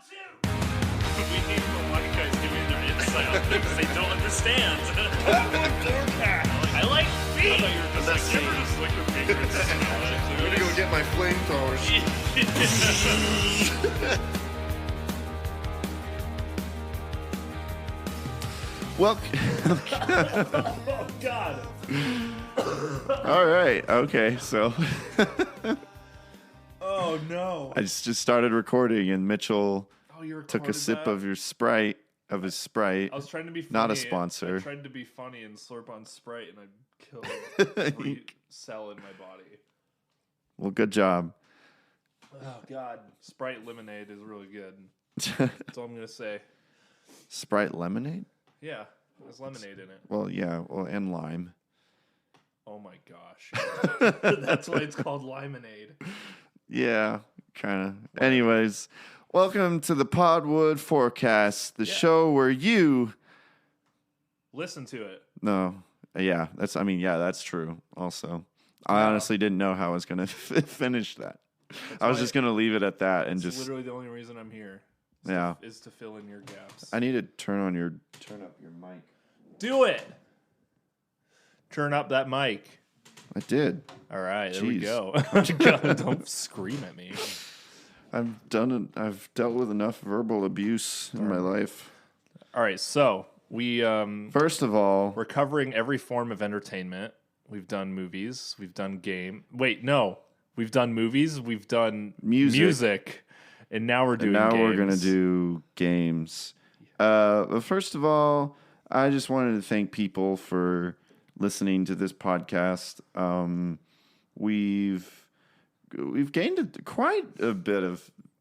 We need the white guys giving their insight on things they don't understand. I like feet. I thought you were just like, you ever just lick your finger and smell it? I'm gonna go get my flamethrowers. Well, Oh, God. all right. Okay, so Oh, no. I just started recording, and Mitchell Oh, you took a recorded sip that? of your Sprite, of his Sprite. I was trying to be funny. Not a sponsor. I tried to be funny and slurp on Sprite, and I killed every cell in my body. Well, good job. Oh, God. Sprite lemonade is really good. That's all I'm going to say. Sprite lemonade? Yeah, there's lemonade in it. Well, yeah. Well, and lime. Oh, my gosh. That's why it's called limonade. Yeah, kind of. Anyways, welcome to the Podwood Forecast, the show where you... Listen to it. No. Yeah, that's true also. I honestly didn't know how I was going to finish that. I was just going to leave it at that and just... literally the only reason I'm here. Is to fill in your gaps. I need to turn up your mic. Do it! Turn up that mic. I did. All right, there we go. Don't scream at me. I've dealt with enough verbal abuse in my life. All right, so we First of all, we're covering every form of entertainment. We've done movies. We've done game. Wait, no. We've done movies. We've done music. And now we're doing games. We're going to do games. But first of all, I just wanted to thank people for listening to this podcast. We've gained quite a bit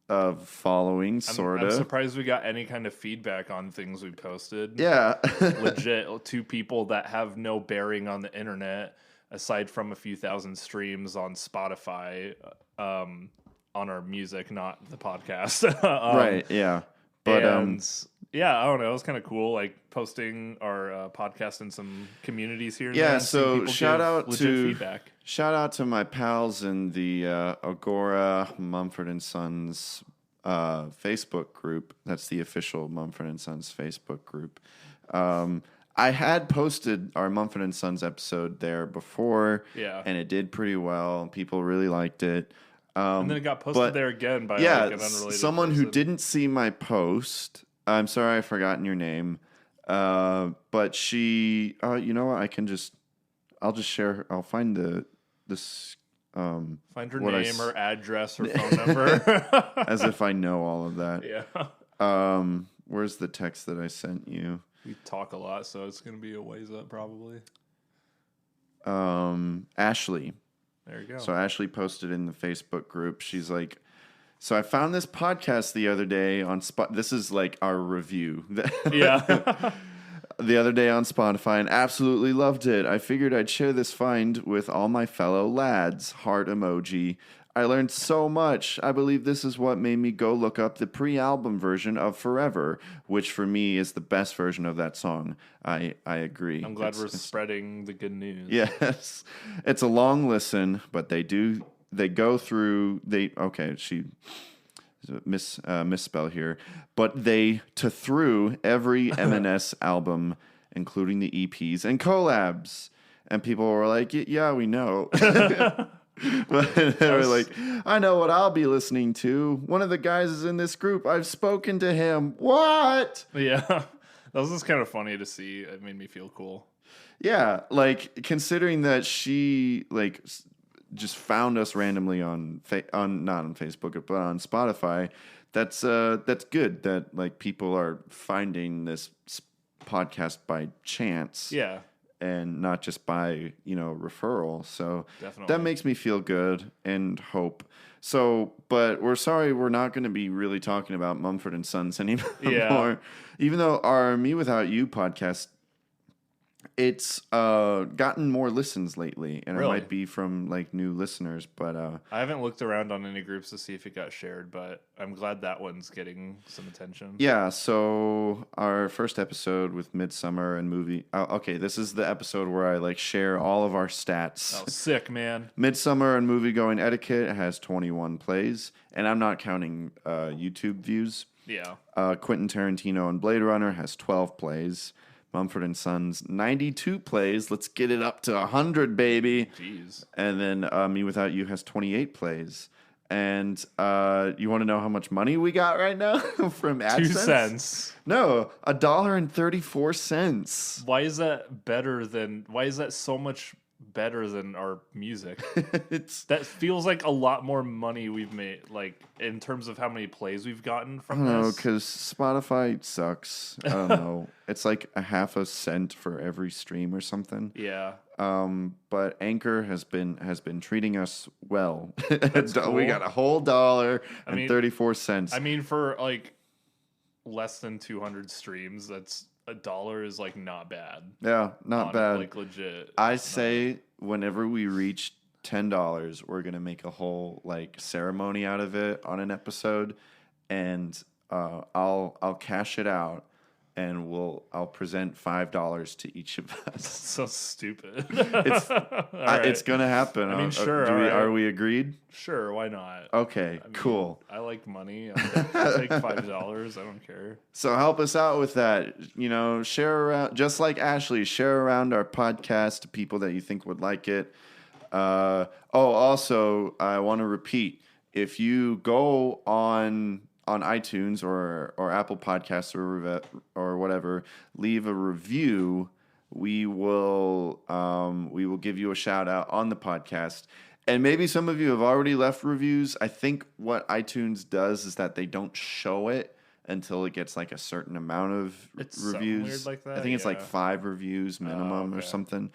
of following, sort of. I'm surprised we got any kind of feedback on things we posted. Yeah. Legit, two people that have no bearing on the internet, aside from a few thousand streams on Spotify, on our music, not the podcast. Right, yeah. But yeah, I don't know. It was kind of cool, like posting our podcast in some communities here. And yeah, there, so shout out feedback. Shout out to my pals in the Agora Mumford and Sons Facebook group. That's the official Mumford and Sons Facebook group. I had posted our Mumford and Sons episode there before, and it did pretty well. People really liked it. And then it got posted there again by like an unrelated someone person. who didn't see my post. I'm sorry, I've forgotten your name. But she, you know what? I'll just share her. I'll find this. Find her name, her address, her phone number. As if I know all of that. Yeah. Where's the text that I sent you? We talk a lot, so it's going to be a ways up probably. Ashley. There you go. So Ashley posted in the Facebook group. She's like, so I found this podcast the other day on This is like our review. Yeah. The other day on Spotify and absolutely loved it. I figured I'd share this find with all my fellow lads. Heart emoji. I learned so much. I believe this is what made me go look up the pre-album version of Forever, which for me is the best version of that song. I agree. I'm glad we're spreading the good news. Yes. It's a long listen, but they go through, she misspell here, but through every M&S album, including the EPs and collabs. And people were like, yeah, we know. But they were like, I know what I'll be listening to. One of the guys is in this group. I've spoken to him. What? Yeah. That was just kind of funny to see. It made me feel cool. Yeah. Like, considering that she, like, just found us randomly not on Facebook, but on Spotify, that's good that, like, people are finding this podcast by chance. Yeah. And not just by, referral. So definitely. That makes me feel good and hope. So, but we're sorry we're not going to be really talking about Mumford and Sons anymore. Yeah. Even though our Me Without You podcast It's gotten more listens lately, and it Really? might be from like new listeners, but I haven't looked around on any groups to see if it got shared, but I'm glad that one's getting some attention. yeah. So our first episode with Midsummer and movie. Okay, this is the episode where I like share all of our stats. Oh, sick, man. Midsummer and movie going etiquette has 21 plays, and I'm not counting YouTube views. Yeah. Quentin Tarantino and Blade Runner has 12 plays. Mumford & Sons, 92 plays. Let's get it up to 100, baby. Jeez. And then Me Without You has 28 plays. And you want to know how much money we got right now from AdSense? 2 cents. No, $1.34. Why is that so much better than our music? That feels like a lot more money we've made, like in terms of how many plays we've gotten from I don't know, this. because Spotify sucks. I don't know. It's like a half a cent for every stream or something. Yeah. But Anchor has been treating us well. Cool. We got a whole dollar and mean- 34 cents. I mean, for like less than 200 streams, that's $1 is like not bad. Yeah, not bad. Like legit. I say whenever we reach $10, we're gonna make a whole like ceremony out of it on an episode, and I'll cash it out, and I'll present $5 to each of us. So stupid. It's gonna happen. I mean, sure. Are we agreed? Sure, why not? Okay, cool. I like money. I'll take $5. I don't care. So help us out with that. Share around, just like Ashley, share around our podcast to people that you think would like it. Also, I want to repeat, if you go on iTunes or Apple Podcasts or whatever, leave a review. We will give you a shout out on the podcast. And maybe some of you have already left reviews. I think what iTunes does is that they don't show it until it gets like a certain amount of It's something reviews. weird like that? I think it's like Yeah. 5 reviews minimum or okay. something.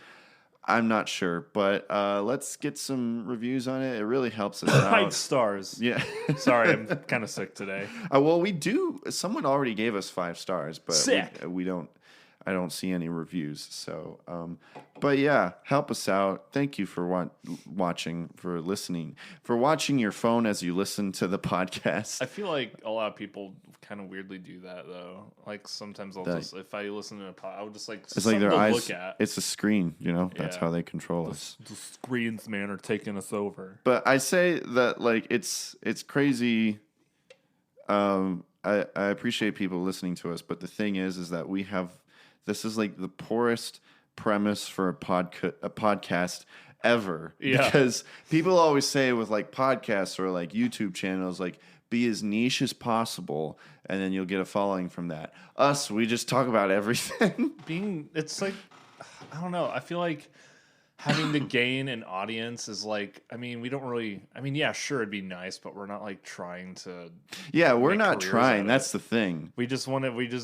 I'm not sure, but let's get some reviews on it. It really helps us out. 5 stars. Yeah. Sorry, I'm kind of sick today. Well, we do. Someone already gave us 5 stars, but Sick. we don't. I don't see any reviews. So, but yeah, help us out. Thank you for watching, for listening, for watching your phone as you listen to the podcast. I feel like a lot of people kind of weirdly do that though. Like sometimes if I listen to a pod, I would just like It's like their to eyes. look at. It's a screen. That's Yeah. how they control us. The screens, man, are taking us over. But I say that like it's crazy. I appreciate people listening to us, but the thing is that we have. This is like the poorest premise for a podcast ever. Yeah. Because people always say with like podcasts or like YouTube channels, like be as niche as possible, and then you'll get a following from that. Us, we just talk about everything. It's like, I don't know. I feel like having to gain an audience is like, I mean, we don't really, I mean, yeah, sure, it'd be nice, but we're not like trying to. Yeah, we're Make not careers out trying. of That's the thing. We just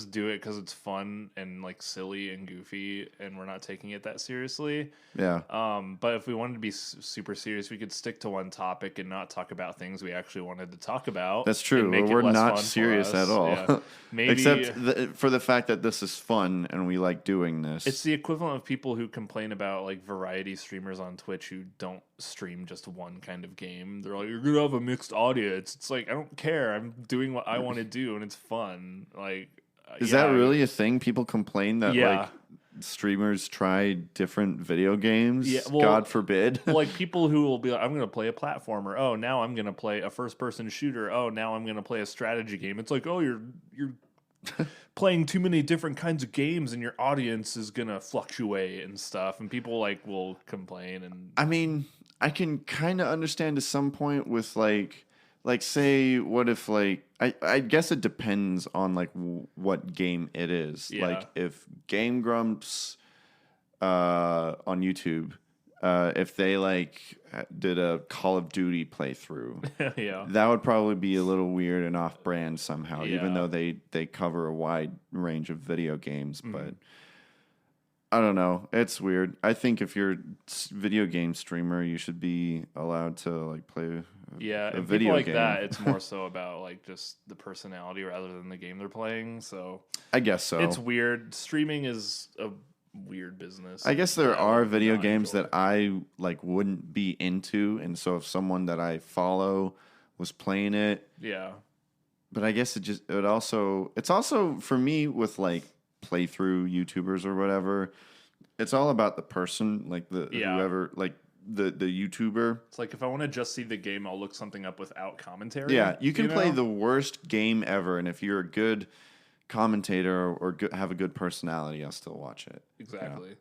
do it because it's fun and like silly and goofy, and we're not taking it that seriously. Yeah. But if we wanted to be super serious, we could stick to one topic and not talk about things we actually wanted to talk about. That's true. and make it We're less not fun for serious us. at all. Yeah. Maybe Except for the fact that this is fun and we like doing this. it's the equivalent of people who complain about like variety streamers on Twitch who don't stream just one kind of game. They're like, you're gonna have a mixed audience. It's like, I don't care. I'm doing what I want to do, and it's fun. Like, Is that really a thing? People complain that Yeah. like streamers try different video games. Yeah, well- God forbid. like people who will be like, I'm going to play a platformer. Oh, now I'm going to play a first-person shooter. Oh, now I'm going to play a strategy game. It's like, oh, you're playing too many different kinds of games, and your audience is going to fluctuate and stuff. And people like will complain. And I mean, I can kind of understand to some point with like say, what if like I guess it depends on like what game it is. Yeah. Like if Game Grumps on YouTube, if they like did a Call of Duty playthrough, yeah, that would probably be a little weird and off brand somehow, even Yeah. though they cover a wide range of video games. Mm-hmm. But I don't know. It's weird. I think if you're a video game streamer, you should be allowed to like play yeah. a And video people like game. that, it's more so about like just the personality rather than the game they're playing. So I guess so. it's weird. Streaming is a weird business. I guess there that I are would video not games enjoy. that I like wouldn't be into, and so if someone that I follow was playing it, Yeah. but I guess it's also for me with like playthrough YouTubers or whatever. It's all about the person, like the Yeah. whoever, like the YouTuber. It's like if I want to just see the game, I'll look something up without commentary. Yeah, you can play know? the worst game ever, and if you're a good commentator or have a good personality, I'll still watch it. Exactly.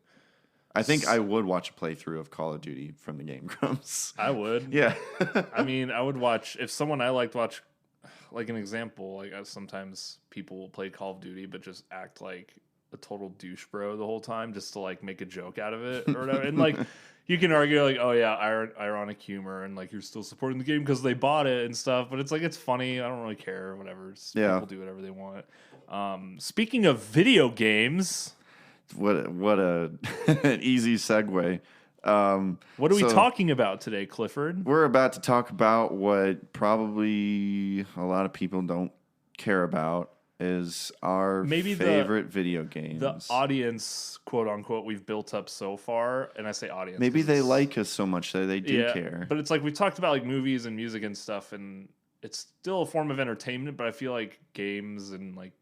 I think I would watch a playthrough of Call of Duty from the Game Grumps. I would. Yeah. I mean, I would watch if someone I liked watch. Like an example, like sometimes people will play Call of Duty but just act like a total douche bro the whole time just to like make a joke out of it or whatever. And like you can argue like, oh yeah, ironic humor and like you're still supporting the game because they bought it and stuff. But it's like it's funny. I don't really care. Whatever. Yeah. People do whatever they want. Speaking of video games, What a an easy segue. what are we So talking about today, Clifford? We're about to talk about what probably a lot of people don't care about is our Maybe favorite video games. The audience, quote unquote, we've built up so far, and I say audience. Maybe 'cause they it's- like us so much that they do care. But it's like we talked about like movies and music and stuff, and it's still a form of entertainment. But I feel like games and like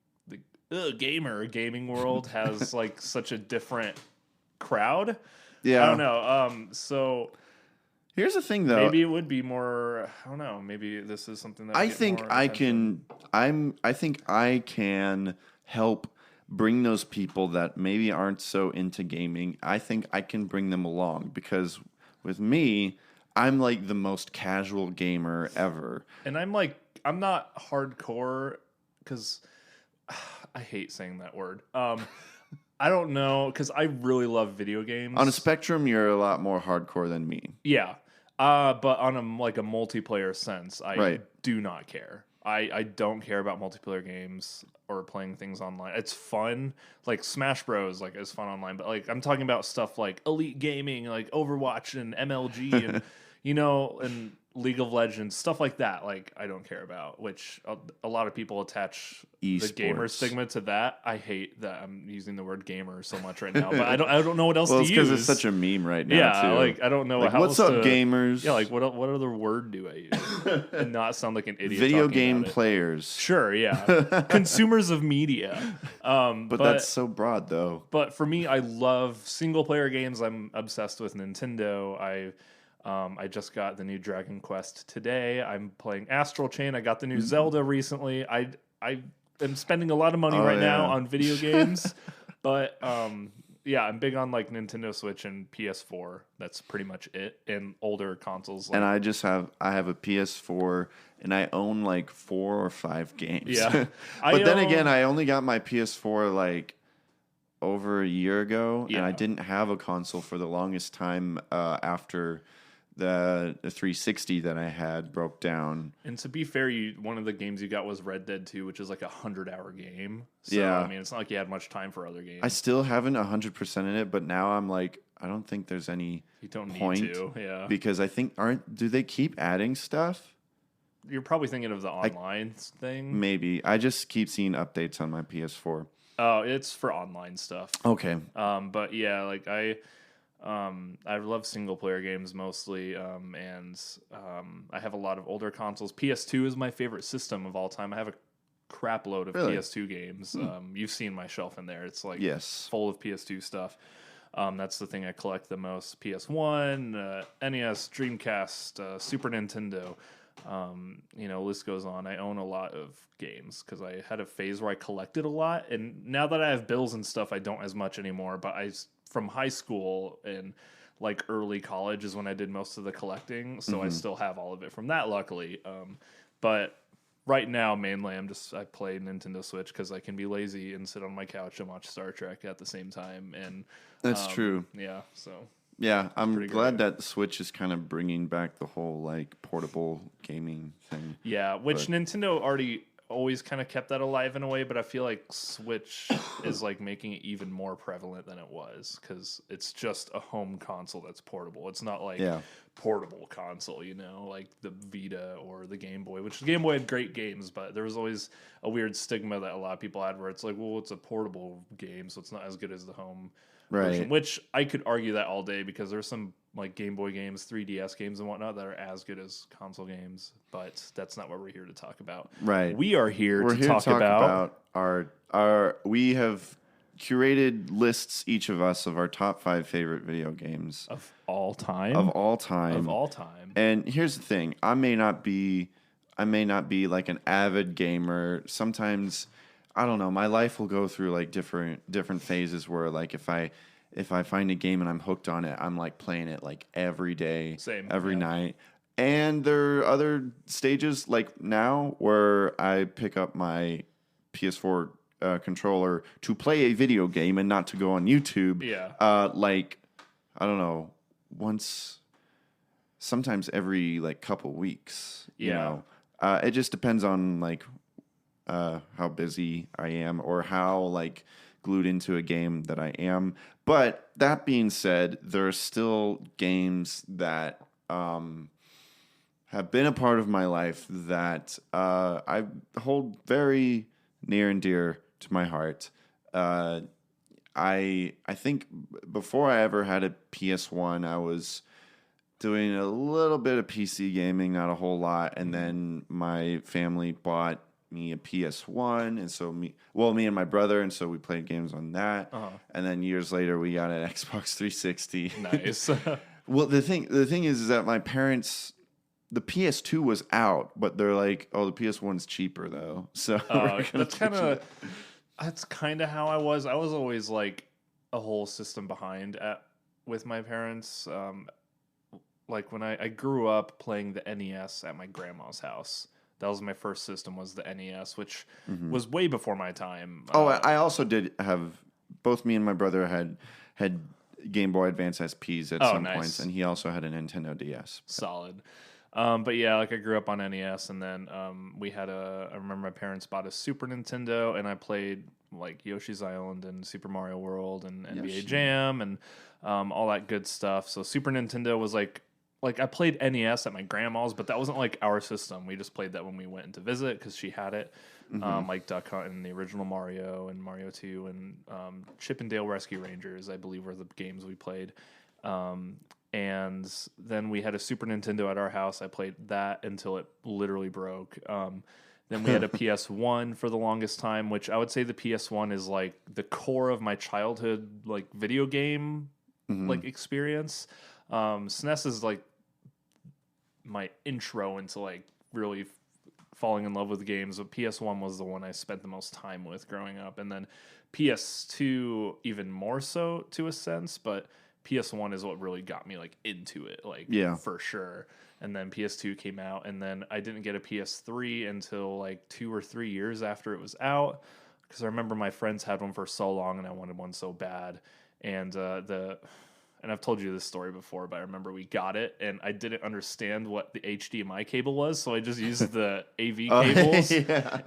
the gaming world has like such a different crowd. Yeah. I don't know. So Here's the thing, though. maybe it would be more. I don't know. Maybe this is something that I would get think more I attention. can. I think I can help bring those people that maybe aren't so into gaming. I think I can bring them along because with me, I'm like the most casual gamer ever. And I'm not hardcore because I hate saying that word. I don't know because I really love video games. On a spectrum, you're a lot more hardcore than me. Yeah. But on a multiplayer sense, I Right. do not care. I don't care about multiplayer games or playing things online. It's fun. Like Smash Bros. Like is fun online, but like I'm talking about stuff like Elite Gaming, like Overwatch and MLG and and League of Legends, stuff like that. Like I don't care about, which a lot of people attach the gamer Esports. stigma to that. I hate that I'm using the word gamer so much right now, but I don't know what else Well, to it's use. because it's such a meme right now. Yeah, too. like I don't know Like, how what's else up, to, gamers? Yeah, like what other word do I use and not sound like an idiot? Video talking game about it? players. Sure, yeah, consumers of media. But that's so broad, though. But for me, I love single player games. I'm obsessed with Nintendo. I just got the new Dragon Quest today. I'm playing Astral Chain. I got the new Zelda recently. I am spending a lot of money right now yeah. on video games. But yeah, I'm big on like Nintendo Switch and PS4. That's pretty much it. And older consoles. Like, And I have a PS4 and I own like 4 or 5 games. Yeah. But then again, I only got my PS4 like over a year ago, and I Yeah. didn't have a console for the longest time after the 360 that I had broke down. And to be fair, one of the games you got was Red Dead 2, which is like a 100-hour game. So, Yeah. I mean, it's not like you had much time for other games. I still haven't 100% in it, but now I'm like, I don't think there's any You don't point need to, yeah. because I think do they keep adding stuff? You're probably thinking of the online thing. Maybe. I just keep seeing updates on my PS4. Oh, it's for online stuff. Okay. But yeah, like I love single player games mostly, and I have a lot of older consoles. PS2 is my favorite system of all time. I have a crap load of Really? PS2 games. You've seen my shelf in there. It's like Yes. full of PS2 stuff. That's the thing I collect the most. PS1, NES, Dreamcast, Super Nintendo. List goes on. I own a lot of games because I had a phase where I collected a lot, and now that I have bills and stuff, I don't as much anymore. But from high school and like early college is when I did most of the collecting, so I still have all of it from that, luckily. But right now, mainly, I play Nintendo Switch because I can be lazy and sit on my couch and watch Star Trek at the same time. And That's true. yeah, so. Yeah, I'm pretty glad great. that Switch is kind of bringing back the whole like portable gaming thing. Yeah, which Nintendo already always kind of kept that alive in a way, but I feel like Switch is like making it even more prevalent than it was because it's just a home console that's portable. It's not like Yeah. portable console, like the Vita or the Game Boy, which the Game Boy had great games, but there was always a weird stigma that a lot of people had where it's like, well, it's a portable game, so it's not as good as the home version, Right. which I could argue that all day because there's some like Game Boy games, 3DS games, and whatnot that are as good as console games. But that's not what we're here to talk about. Right. We are here We're to here talk to talk about our. We have curated lists, each of us, of our top 5 favorite video games of all time. of all time. Of all time. And here's the thing: I may not be like an avid gamer. Sometimes, I don't know. My life will go through like different phases where like if I find a game and I'm hooked on it, I'm like playing it like every day, every night. And there are other stages like now where I pick up my PS4 controller to play a video game and not to go on YouTube. Yeah. Like, I don't know, sometimes every like couple weeks. You know, it just depends on like how busy I am or how like glued into a game that I am. But that being said, there are still games that have been a part of my life that I hold very near and dear to my heart. I think before I ever had a PS1, I was doing a little bit of PC gaming, not a whole lot, and then my family bought me a PS1, and so me and my brother, and so we played games on that. And then years later, we got an Xbox 360. Nice. Well, the thing is that my parents, the PS2 was out, but they're like, "Oh, the PS1's cheaper though." So that's kind of how I was. I was always like a whole system behind with my parents. Like when I grew up playing the NES at my grandma's house. That was my first system, was the NES, which was way before my time. I also did have, both me and my brother had Game Boy Advance SPs at some points, and he also had a Nintendo DS. Solid. But yeah, like I grew up on NES, and then we had I remember my parents bought a Super Nintendo, and I played like Yoshi's Island and Super Mario World and NBA Jam and all that good stuff. So Super Nintendo was like I played NES at my grandma's, but that wasn't like our system. We just played that when we went in to visit because she had it. Like Duck Hunt and the original Mario and Mario 2 and Chip and Dale Rescue Rangers, I believe, were the games we played. And then we had a Super Nintendo at our house. I played that until it literally broke. Then we had a PS1 for the longest time, which I would say the PS1 is like the core of my childhood like video game like experience. SNES is like my intro into like really falling in love with games, but PS1 was the one I spent the most time with growing up, and then PS2 even more so to a sense, but PS1 is what really got me like into it, like for sure. And then PS2 came out, and then I didn't get a PS3 until like 2 or 3 years after it was out, because I remember my friends had one for so long and I wanted one so bad. And and I've told you this story before, but I remember we got it and I didn't understand what the HDMI cable was, so I just used the AV cables.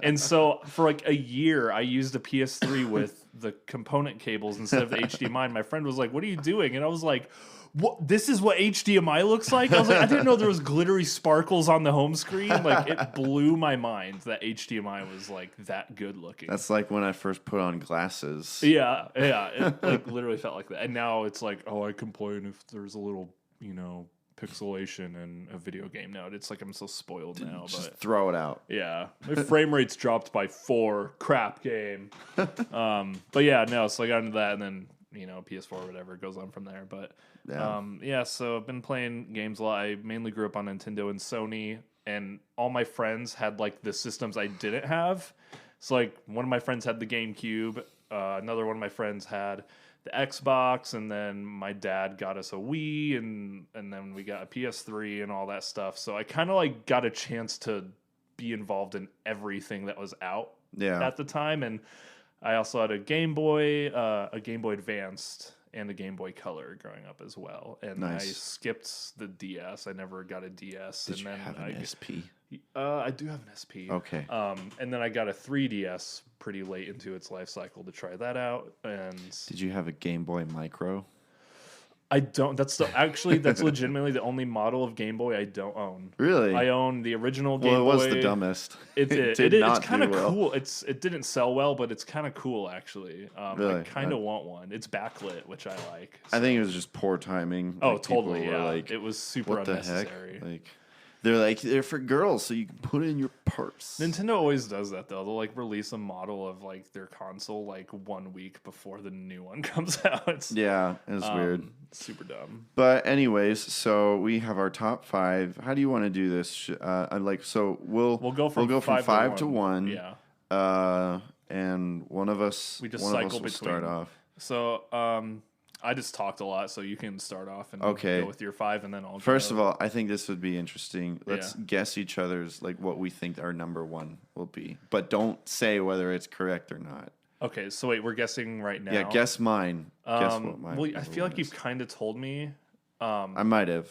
And so for like a year, I used a PS3 with the component cables instead of the HDMI. And my friend was like, "What are you doing?" And I was like, "What? This is what HDMI looks like?" I was like, I didn't know there was glittery sparkles on the home screen. Like, it blew my mind that HDMI was like that good looking. That's like when I first put on glasses. Yeah. It like literally felt like that. And now it's like, oh, I complain if there's a little, pixelation in a video game now. It's like I'm so spoiled now. Just but throw it out. yeah, my frame rate's dropped by 4. Crap game. But yeah, no. So I got into that, and then PS4 or whatever goes on from there. But so I've been playing games a lot. I mainly grew up on Nintendo and Sony, and all my friends had like the systems I didn't have. So like one of my friends had the GameCube, another one of my friends had the Xbox, and then my dad got us a Wii, and then we got a PS3 and all that stuff. So I kind of like got a chance to be involved in everything that was out at the time. And I also had a Game Boy Advanced, and a Game Boy Color growing up as well. And I skipped the DS. I never got a DS. Did you have an SP? I do have an SP. Okay. And then I got a 3DS pretty late into its life cycle to try that out. And did you have a Game Boy Micro? I don't. That's legitimately the only model of Game Boy I don't own. Really? I own the original Game Boy. Well, it was the dumbest. It's kind of cool. It didn't sell well, but it's kind of cool actually. Really? I kind of want one. It's backlit, which I like. I think it was just poor timing. Oh, Like, people totally. were Yeah, like, it was super what the unnecessary. heck? They're for girls, so you can put it in your purse. Nintendo always does that though. They'll like release a model of like their console like 1 week before the new one comes out. Yeah, it's weird. Super dumb. But anyways, so we have our top 5. How do you want to do this? We'll go from 5 to 1. Yeah. And one of us cycle will start off. So I just talked a lot, so you can start off and Okay. go with your 5, and then I'll First go. of all, I think this would be interesting. Let's guess each other's like what we think our number 1 will be, but don't say whether it's correct or not. Okay, so wait, we're guessing right now. Yeah, guess mine. Guess what mine. Well, I feel like you've kind of told me. I might have.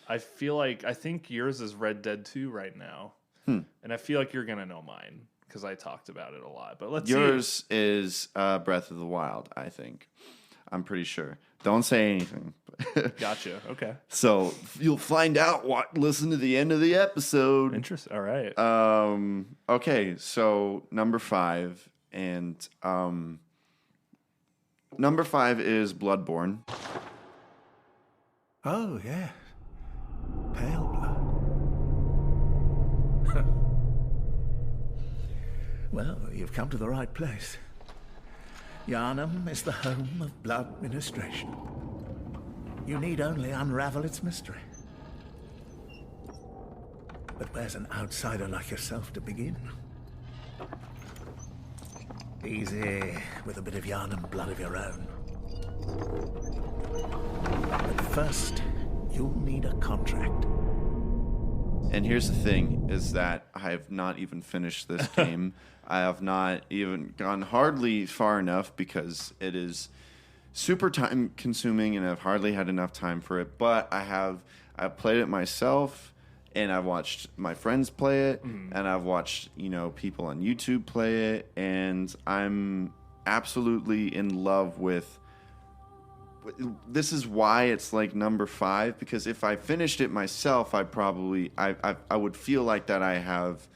I think yours is Red Dead 2 right now, and I feel like you're gonna know mine because I talked about it a lot. But let's see. Yours is Breath of the Wild, I think. I'm pretty sure. Don't say anything. Gotcha. Okay. So you'll find out. Listen to the end of the episode. Interesting. All right. Okay. So number 5, and number 5 is Bloodborne. Oh, yeah. Pale blood. Well, you've come to the right place. Yharnam is the home of blood ministration. You need only unravel its mystery. But where's an outsider like yourself to begin? Easy, with a bit of Yharnam blood of your own. But first, you'll need a contract. And here's the thing, is that I have not even finished this game. I have not even gone hardly far enough because it is super time consuming and I've hardly had enough time for it. But I've played it myself and I've watched my friends play it and I've watched, people on YouTube play it, and I'm absolutely in love with. This is why it's like number 5, because if I finished it myself, I would feel like that I have,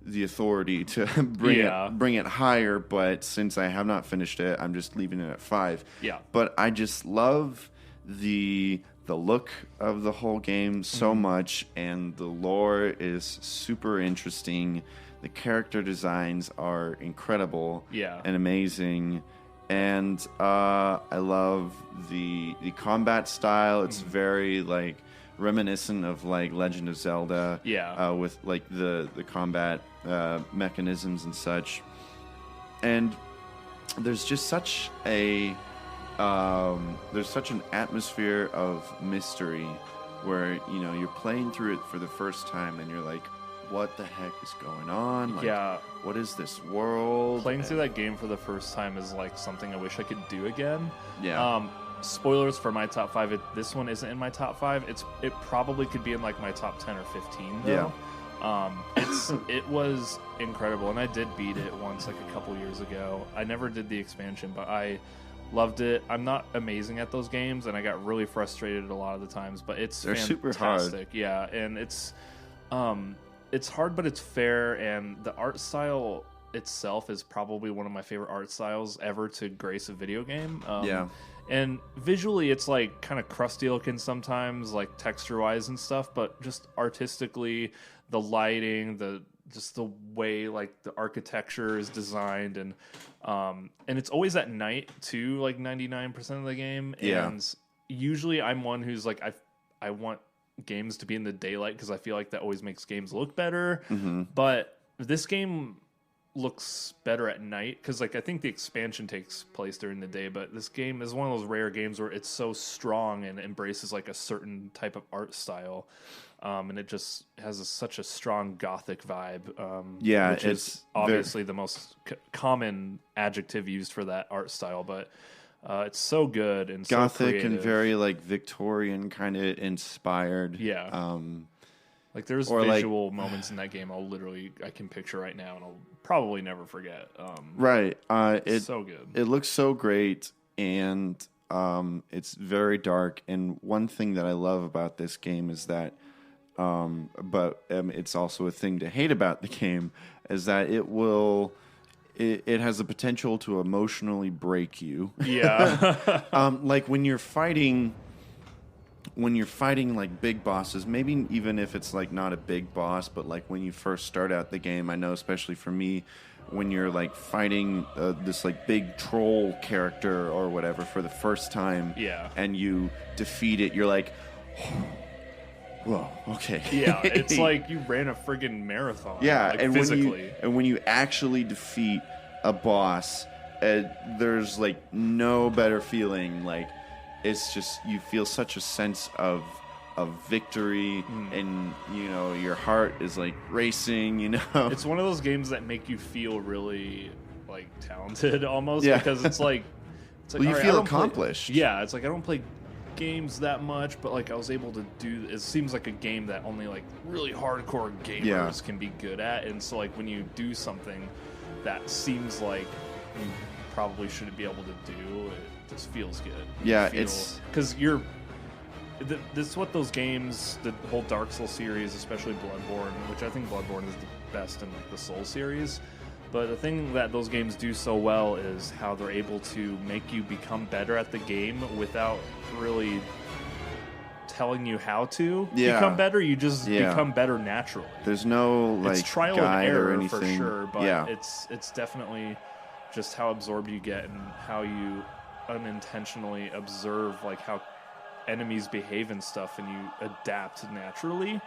the authority to bring it higher. But since I have not finished it, I'm just leaving it at 5. Yeah. But I just love the look of the whole game so much, and the lore is super interesting. The character designs are incredible and amazing. And I love the combat style. It's very reminiscent of Legend of Zelda. With the combat mechanisms and such. And there's just such an atmosphere of mystery where you're playing through it for the first time and you're like, what the heck is going on? What is this world? Playing through that game for the first time is something I wish I could do again. Yeah. Spoilers for my top 5. This one isn't in my top 5. It probably could be in my top 10 or 15 though. It was incredible, and I did beat it once a couple years ago. I never did the expansion, but I loved it. I'm not amazing at those games, and I got really frustrated a lot of the times, but they're super hard. Yeah, and it's hard, but it's fair, and the art style itself is probably one of my favorite art styles ever to grace a video game. And visually, it's kind of crusty looking sometimes, texture-wise and stuff, but just artistically, the lighting, the way the architecture is designed, and it's always at night too, 99% of the game. And usually, I'm one who's I want games to be in the daylight because I feel like that always makes games look better. But this game looks better at night because I think the expansion takes place during the day, but this game is one of those rare games where it's so strong and embraces a certain type of art style, and it just has such a strong gothic vibe, which is obviously the most common adjective used for that art style, but it's so good and gothic so and very Victorian kind of inspired. There's visual moments in that game I can picture right now and I'll probably never forget. Right. It's so good. It looks so great, and It's very dark, and one thing that I love about this game is that, but it's also a thing to hate about the game, is that it has the potential to emotionally break you. Yeah. Like when you're fighting like big bosses, maybe even if it's like not a big boss, but like when you first start out the game, I know especially for me, when you're like fighting this like big troll character or whatever for the first time, Yeah. and you defeat it, you're like, whoa, okay. Yeah, it's like you ran a friggin' marathon. Yeah, like and physically. when you actually defeat a boss, there's like no better feeling. Like it's just you feel such a sense of victory, and you know your heart is like racing. You know, It's one of those games that make you feel really like talented almost, Yeah. because it's like well, you all right, feel I don't play- accomplished. yeah, it's like I don't play games that much, but like I was able to do. It seems like a game that only like really hardcore gamers Yeah. can be good at, and so like when you do something that seems like you probably shouldn't be able to do, it just feels good. Yeah, it's because you're. This is what those games, the whole Dark Souls series, especially Bloodborne, which I think Bloodborne is the best in like the Soul series. But the thing that those games do so well is how they're able to make you become better at the game without really telling you how to become better. You just become better naturally. There's no like It's trial guide and or error anything. for sure, but yeah. it's definitely just how absorbed you get and how you unintentionally observe like how enemies behave and stuff, and you adapt naturally.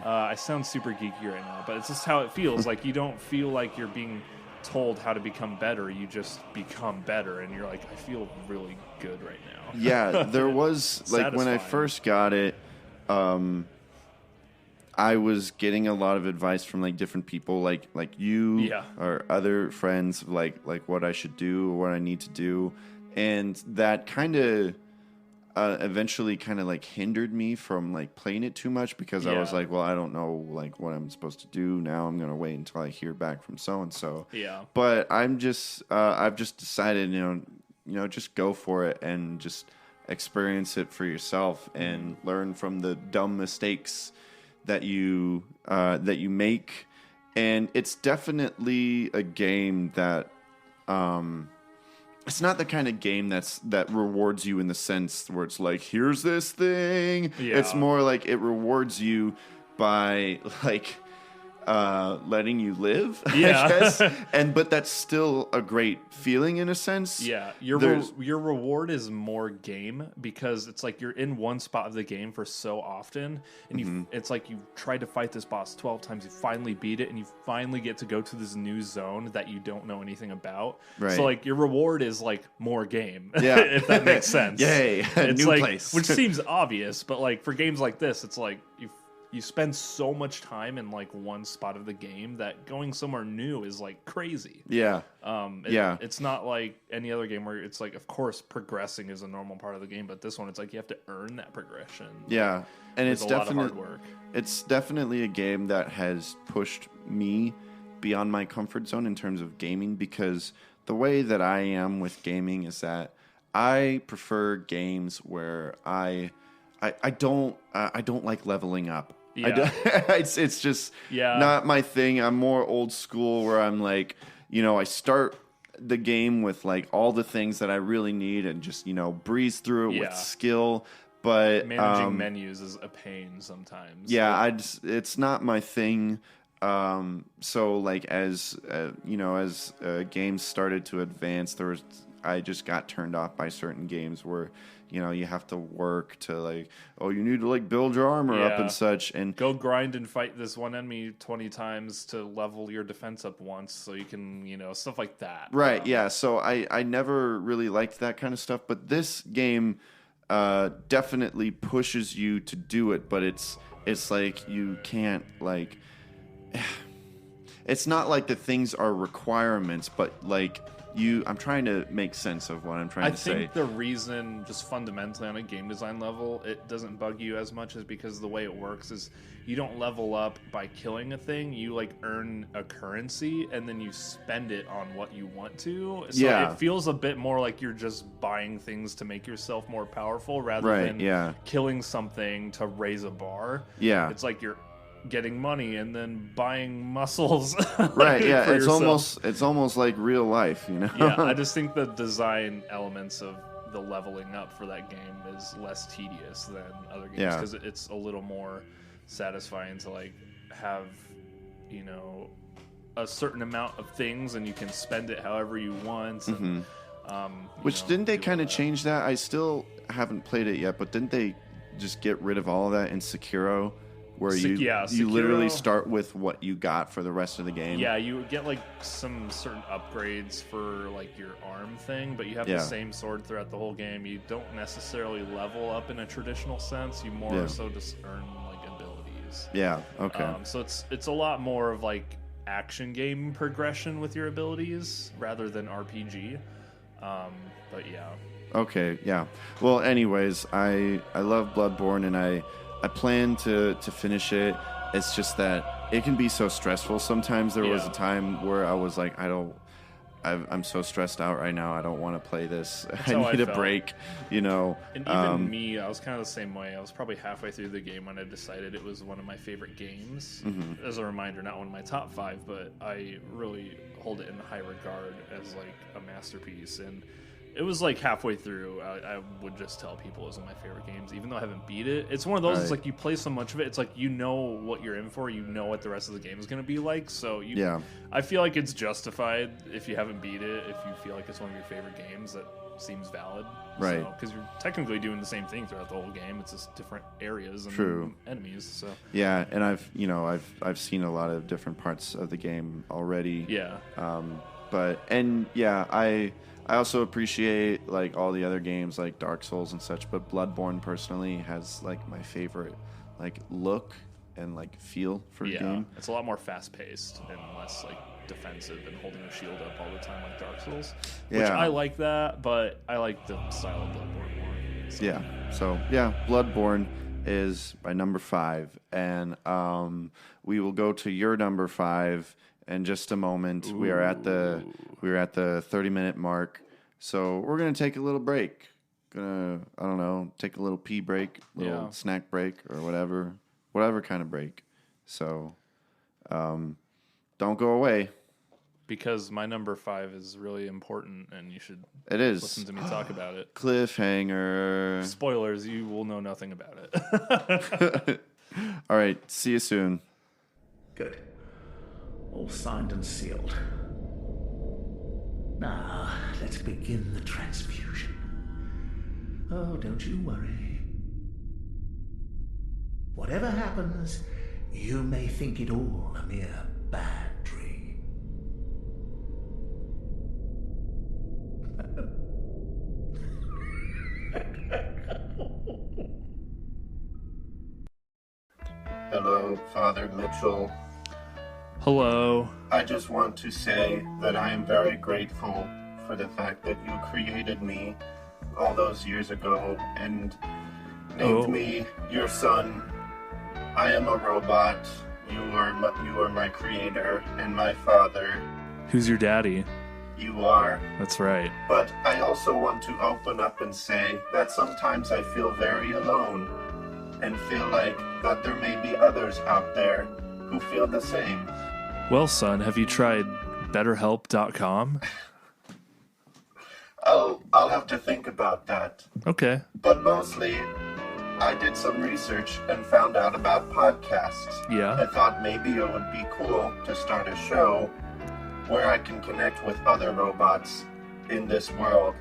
I sound super geeky right now, but it's just how it feels. Like you don't feel like you're being told how to become better. You just become better, and you're like, I feel really good right now. Yeah, there was like when I Satisfying. first got it, I was getting a lot of advice from like different people, like you Yeah. or other friends, like what I should do or what I need to do, and that kind of eventually kind of like hindered me from like playing it too much, because I was Yeah. like, well, I don't know like what I'm supposed to do now. I'm gonna wait until I hear back from so and so. Yeah. But I've just decided, you know, just go for it and just experience it for yourself and learn from the dumb mistakes that you make. And it's definitely a game that it's not the kind of game that rewards you in the sense where it's like, here's this thing. Yeah. It's more like it rewards you by like letting you live, Yeah. I guess. But that's still a great feeling in a sense. Yeah, There's- your reward is more game, because it's like you're in one spot of the game for so often, and it's like you tried to fight this boss 12 times, you finally beat it, and you finally get to go to this new zone that you don't know anything about. Right. So like your reward is like more game. Yeah. if that makes sense. Yay, a It's new like, place. which seems obvious, but like for games like this, it's like you spend so much time in like one spot of the game that going somewhere new is like crazy. Yeah. Yeah. It's not like any other game where it's like, of course, progressing is a normal part of the game, but this one, it's like you have to earn that progression. Yeah. And It's it's a lot of definitely hard work. It's definitely a game that has pushed me beyond my comfort zone in terms of gaming, because the way that I am with gaming is that I prefer games where I don't like leveling up. Yeah. It's just Yeah. not my thing. I'm more old school, where I'm like, I start the game with like all the things that I really need and just, breeze through it with Yeah. skill. But Managing menus is a pain sometimes. yeah, it's not my thing. So like as games started to advance, I just got turned off by certain games where you have to work to like, you need to like build your armor up Yeah. and such, and Go grind and fight this one enemy 20 times to level your defense up once, so you can, stuff like that. right, yeah. So I never really liked that kind of stuff, but this game definitely pushes you to do it, but it's like you can't like. it's not like the things are requirements, but like I'm trying to make sense of what I'm trying to say. I think the reason, just fundamentally on a game design level, it doesn't bug you as much is because the way it works is you don't level up by killing a thing. You like earn a currency and then you spend it on what you want to. So it feels a bit more like you're just buying things to make yourself more powerful rather than killing something to raise a bar. Yeah. It's like you're getting money and then buying muscles. Right, yeah. It's yourself. almost like real life, you know? Yeah, I just think the design elements of the leveling up for that game is less tedious than other games because it's a little more satisfying to like have, you know, a certain amount of things and you can spend it however you want. And, Which didn't they kind of change that? I still haven't played it yet, but didn't they just get rid of all of that in Sekiro? Where you literally start with what you got for the rest of the game. Yeah, you get like some certain upgrades for like your arm thing, but you have the same sword throughout the whole game. You don't necessarily level up in a traditional sense. You more so just earn like abilities. Yeah. Okay. So it's a lot more of like action game progression with your abilities rather than RPG. But yeah. Okay. Yeah. Well, anyways, I love Bloodborne and I plan to finish it. It's just that it can be so stressful. Sometimes there was a time where I was like, I'm so stressed out right now. I don't want to play this. I need a break, you know. And even me, I was kind of the same way. I was probably halfway through the game when I decided it was one of my favorite games. As a reminder, not one of my top 5, but I really hold it in high regard as like a masterpiece. And it was like halfway through, I would just tell people it was one of my favorite games, even though I haven't beat it. It's one of those, it's like you play so much of it, it's like you know what you're in for, you know what the rest of the game is going to be like. So I feel like it's justified if you haven't beat it, if you feel like it's one of your favorite games, that seems valid. Right. Because you're technically doing the same thing throughout the whole game. It's just different areas and enemies. So yeah, and I've seen a lot of different parts of the game already. Yeah. I also appreciate like all the other games like Dark Souls and such, but Bloodborne personally has like my favorite like look and like feel for the game. It's a lot more fast paced and less like defensive and holding a shield up all the time like Dark Souls. Which I like that, but I like the style of Bloodborne more. So. Yeah. So Bloodborne is my number 5, and we will go to your number 5 in just a moment. Ooh. We're at the 30-minute mark, so we're gonna take a little break. Take a little pee break, little snack break, or whatever kind of break. So, don't go away, because my number 5 is really important, and you should listen to me talk about it. Cliffhanger. Spoilers: you will know nothing about it. All right, see you soon. Good. All signed and sealed. Now, let's begin the transfusion. Oh, don't you worry. Whatever happens, you may think it all a mere bad dream. Hello, Father Mitchell. Hello. I just want to say that I am very grateful for the fact that you created me all those years ago and named me your son. I am a robot. You are my creator and my father. Who's your daddy? You are. That's right. But I also want to open up and say that sometimes I feel very alone and feel like that there may be others out there who feel the same. Well, son, have you tried BetterHelp.com? I'll have to think about that. Okay. But mostly, I did some research and found out about podcasts. Yeah. I thought maybe it would be cool to start a show where I can connect with other robots in this world,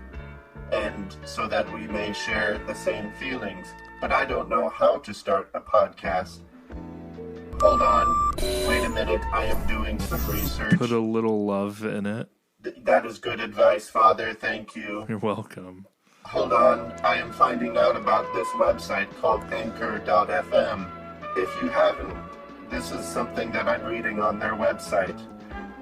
and so that we may share the same feelings. But I don't know how to start a podcast. Hold on. Wait a minute. I am doing some research. Put a little love in it. That is good advice, Father. Thank you. You're welcome. Hold on. I am finding out about this website called Anchor.fm. If you haven't this is something that I'm reading on their website.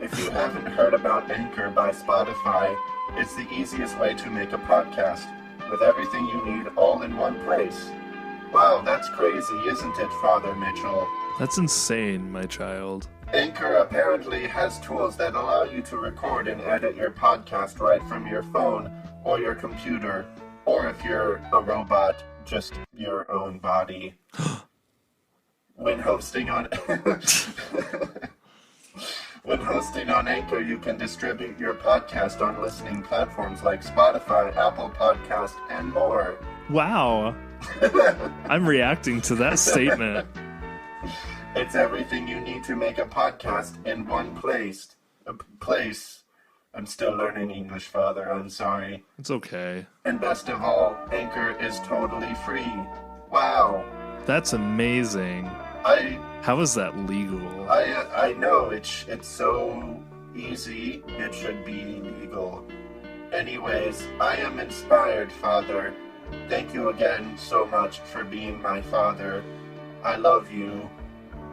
If you haven't heard about Anchor by Spotify, it's the easiest way to make a podcast, with everything you need all in one place. Wow, that's crazy, isn't it, Father Mitchell? That's insane, my child. Anchor apparently has tools that allow you to record and edit your podcast right from your phone or your computer, or if you're a robot, just your own body. When hosting on Anchor, you can distribute your podcast on listening platforms like Spotify, Apple Podcast, and more. Wow. I'm reacting to that statement. It's everything you need to make a podcast in one place. I'm still learning English, Father. I'm sorry. It's okay. And best of all, Anchor is totally free. Wow. That's amazing. How is that legal? I know it's so easy. It should be legal. Anyways, I am inspired, Father. Thank you again so much for being my father. I love you.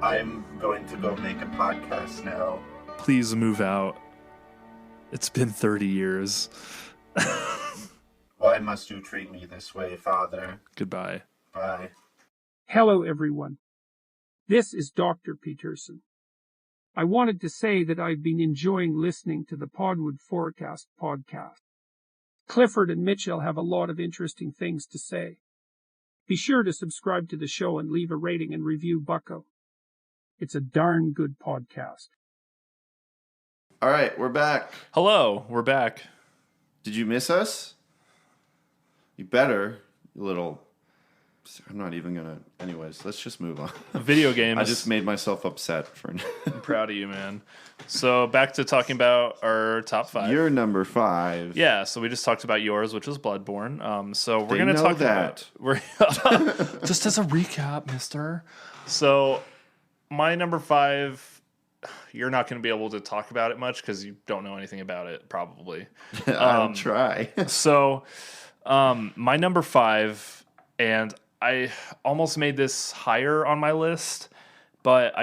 I'm going to go make a podcast now. Please move out. It's been 30 years. Why must you treat me this way, Father? Goodbye. Bye. Hello, everyone. This is Dr. Peterson. I wanted to say that I've been enjoying listening to the Podwood Forecast podcast. Clifford and Mitchell have a lot of interesting things to say. Be sure to subscribe to the show and leave a rating and review, bucko. It's a darn good podcast. All right, we're back. Hello, we're back. Did you miss us? You better, you little... I'm not even gonna... Anyways, let's just move on. Video games. I just made myself upset for... I'm proud of you, man. So back to talking about our top 5. You're number 5. Yeah, so we just talked about yours, which was Bloodborne. So we're They going to know talk that. about... We're just as a recap, mister. So my number 5... You're not going to be able to talk about it much because you don't know anything about it, probably. I'll try. So my number 5, and I almost made this higher on my list, but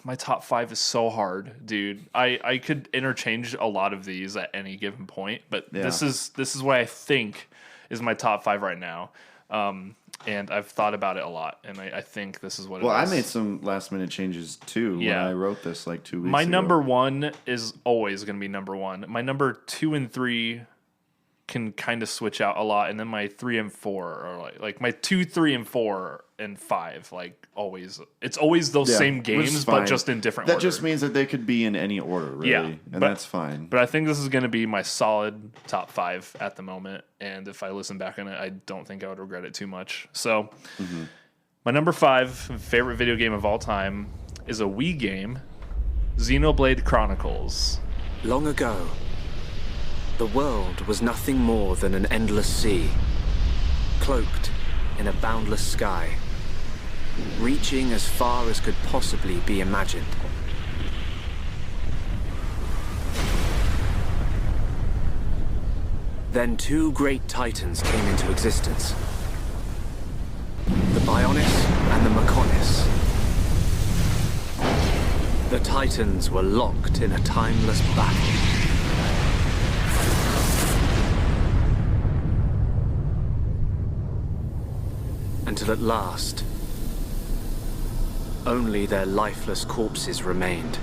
my top 5 is so hard, dude. I could interchange a lot of these at any given point, but Yeah. this is what I think is my top 5 right now. And I've thought about it a lot, and I think this is what Well, it I is. made some last minute changes too Yeah. when I wrote this like 2 weeks My ago. number 1 is always going to be number 1. My number 2 and 3 can kind of switch out a lot, and then my 3 and 4 are like my 2, 3, and 4 and 5, like always. It's always those Yeah, same which games, is but fine. just in different That order. just means that they could be in any order, really. Yeah, and but- that's fine. But I think this is going to be my solid top 5 at the moment, and if I listen back on it, I don't think I would regret it too much. So, my number 5 favorite video game of all time is a Wii game, Xenoblade Chronicles. Long ago, the world was nothing more than an endless sea, cloaked in a boundless sky, reaching as far as could possibly be imagined. Then 2 great titans came into existence, the Bionis and the Mechonis. The titans were locked in a timeless battle. Until at last, only their lifeless corpses remained.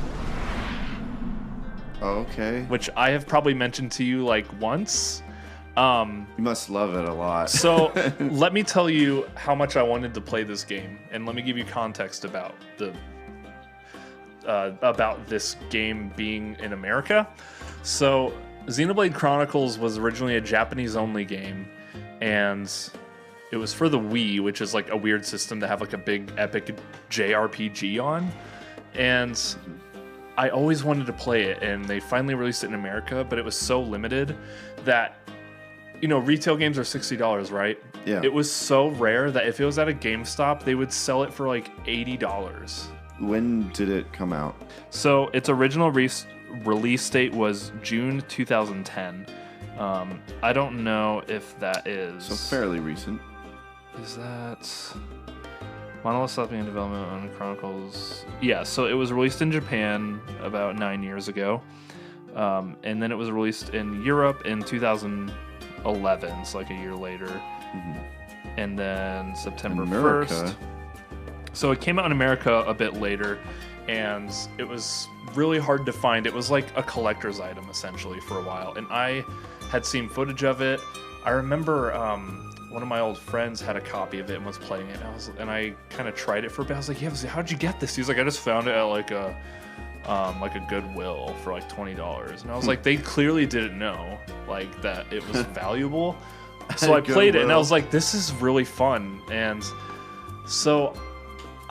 Okay. Which I have probably mentioned to you like once. You must love it a lot. So let me tell you how much I wanted to play this game, and let me give you context about this game being in America. So Xenoblade Chronicles was originally a Japanese-only game, and it was for the Wii, which is like a weird system to have like a big epic JRPG on. And I always wanted to play it, and they finally released it in America, but it was so limited that, you know, retail games are $60, right? Yeah. It was so rare that if it was at a GameStop, they would sell it for like $80. When did it come out? So its original release date was June 2010. I don't know if that is... So fairly recent. Is that... Monolith stopped being in development on Chronicles. Yeah, so it was released in Japan about 9 years ago. And then it was released in Europe in 2011, so like a year later. Mm-hmm. And then September 1st. So it came out in America a bit later, and it was really hard to find. It was like a collector's item, essentially, for a while. And I had seen footage of it. I remember one of my old friends had a copy of it and was playing it. And I kind of tried it for a bit. I was like, yeah, how'd you get this? He was like, I just found it at like a Goodwill for like $20. And I was like, they clearly didn't know like that it was valuable. So I played it and I was like, this is really fun. And so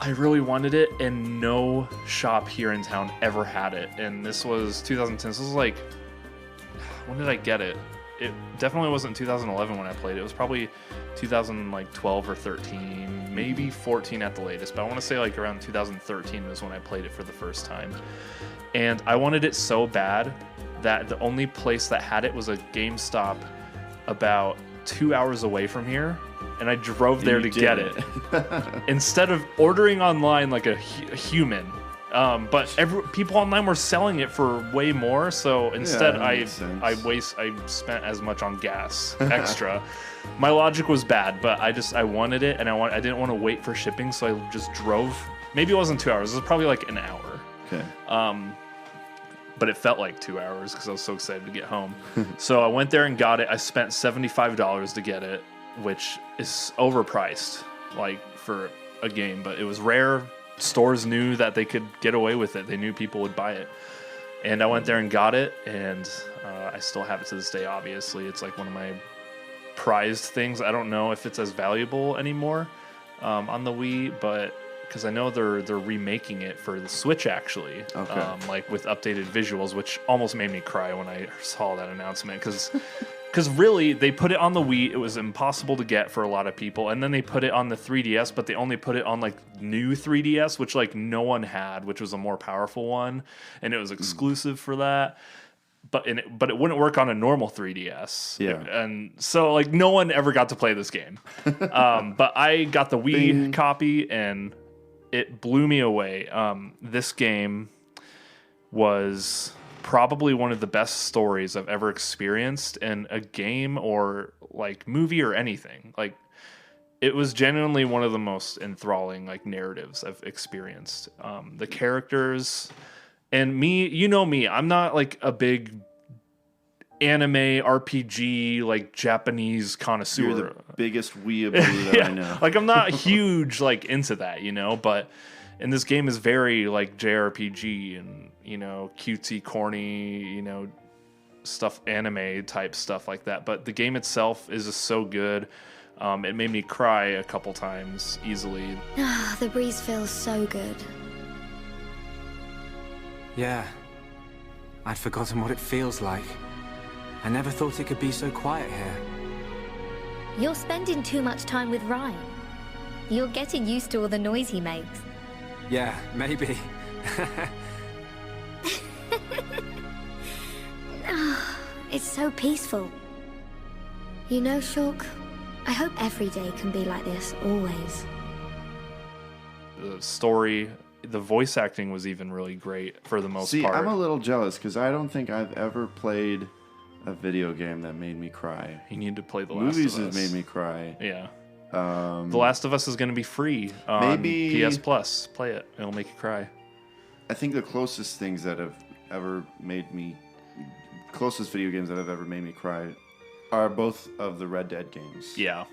I really wanted it, and no shop here in town ever had it. And this was 2010. This was like, when did I get it? It definitely wasn't 2011 when I played it. It was probably 2012 or 13, maybe 14 at the latest. But I want to say like around 2013 was when I played it for the first time. And I wanted it so bad that the only place that had it was a GameStop about 2 hours away from here. And I drove there to get it instead of ordering online like a human. But people online were selling it for way more. So instead, I spent as much on gas extra. My logic was bad, but I wanted it, and I didn't want to wait for shipping, so I just drove. Maybe it wasn't 2 hours. It was probably like an hour. Okay. But it felt like 2 hours because I was so excited to get home. So I went there and got it. I spent $75 to get it, which is overpriced, like for a game, but it was rare. Stores knew that they could get away with it. They knew people would buy it. And I went there and got it, and I still have it to this day, obviously. It's like one of my prized things. I don't know if it's as valuable anymore on the Wii, but because I know they're remaking it for the Switch, actually. Okay. Like with updated visuals, which almost made me cry when I saw that announcement, because really, they put it on the Wii. It was impossible to get for a lot of people. And then they put it on the 3DS, but they only put it on, like, new 3DS, which, like, no one had, which was a more powerful one. And it was exclusive for that. But it wouldn't work on a normal 3DS. Yeah. And so, like, no one ever got to play this game. But I got the Wii copy, and it blew me away. This game was probably one of the best stories I've ever experienced in a game or like movie or anything. Like, it was genuinely one of the most enthralling like narratives I've experienced. The characters and me, you know me, I'm not like a big anime RPG like Japanese connoisseur. You're the biggest weeaboo that I know. Like, I'm not huge like into that, you know, but and this game is very like JRPG and, you know, cutesy, corny, you know, stuff, anime type stuff like that. But the game itself is just so good. It made me cry a couple times easily. The breeze feels so good. Yeah, I'd forgotten what it feels like. I never thought it could be so quiet here. You're spending too much time with Ryan. You're getting used to all the noise he makes. Yeah, maybe. It's so peaceful. You know, Shulk, I hope every day can be like this, always. The story, the voice acting was even really great for the most part. See, I'm a little jealous because I don't think I've ever played a video game that made me cry. You need to play The Last of Us. Movies have made me cry. Yeah. The Last of Us is going to be free on PS Plus. Play it. It'll make you cry. I think the closest things that have ever made me... closest video games that have ever made me cry are both of the Red Dead games. Yeah.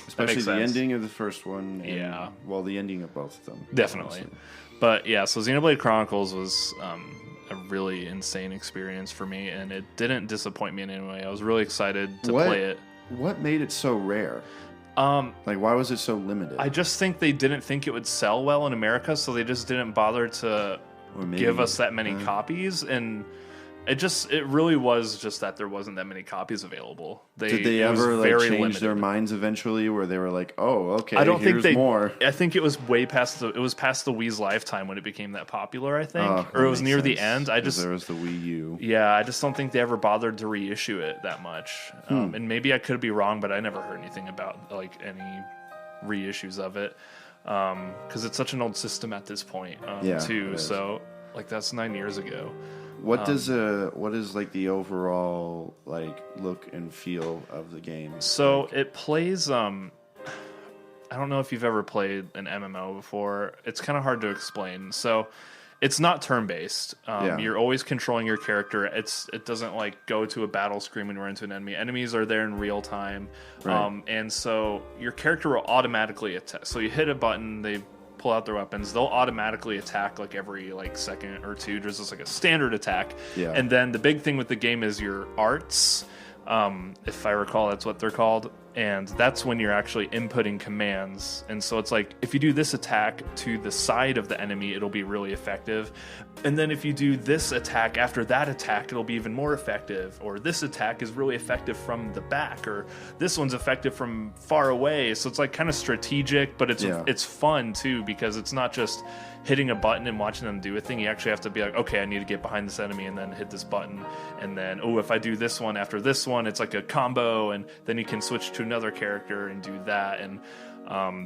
Especially the ending of the first one. And, well, the ending of both of them. Definitely. Honestly. But yeah, so Xenoblade Chronicles was a really insane experience for me, and it didn't disappoint me in any way. I was really excited to play it. What made it so rare? Like, why was it so limited? I just think they didn't think it would sell well in America, so they just didn't bother to give us that many copies. And it really was just that there wasn't that many copies available. Did they ever like change their minds eventually, where they were like, "Oh, okay, I don't think they more." I think it was past the Wii's lifetime when it became that popular. I think, or it was near the end. There was the Wii U. Yeah, I just don't think they ever bothered to reissue it that much. And maybe I could be wrong, but I never heard anything about like any reissues of it. because it's such an old system at this point, too. So like that's 9 years ago. What is like the overall like look and feel of the game? So like? it plays. I don't know if you've ever played an MMO before. It's kind of hard to explain. So it's not turn-based. You're always controlling your character. It doesn't like go to a battle screen when you run into an enemy. Enemies are there in real time. Right. And so your character will automatically attack. So you hit a button, they pull out their weapons. They'll automatically attack like every like second or two. There's just like a standard attack. Yeah. And then the big thing with the game is your arts. If I recall, that's what they're called. And that's when you're actually inputting commands. And so it's like, if you do this attack to the side of the enemy, it'll be really effective. And then if you do this attack after that attack, it'll be even more effective. Or this attack is really effective from the back, or this one's effective from far away. So it's like kind of strategic, but it's fun too, because it's not just hitting a button and watching them do a thing. You actually have to be like, okay, I need to get behind this enemy and then hit this button. And then, if I do this one after this one, it's like a combo. And then you can switch to another character and do that, and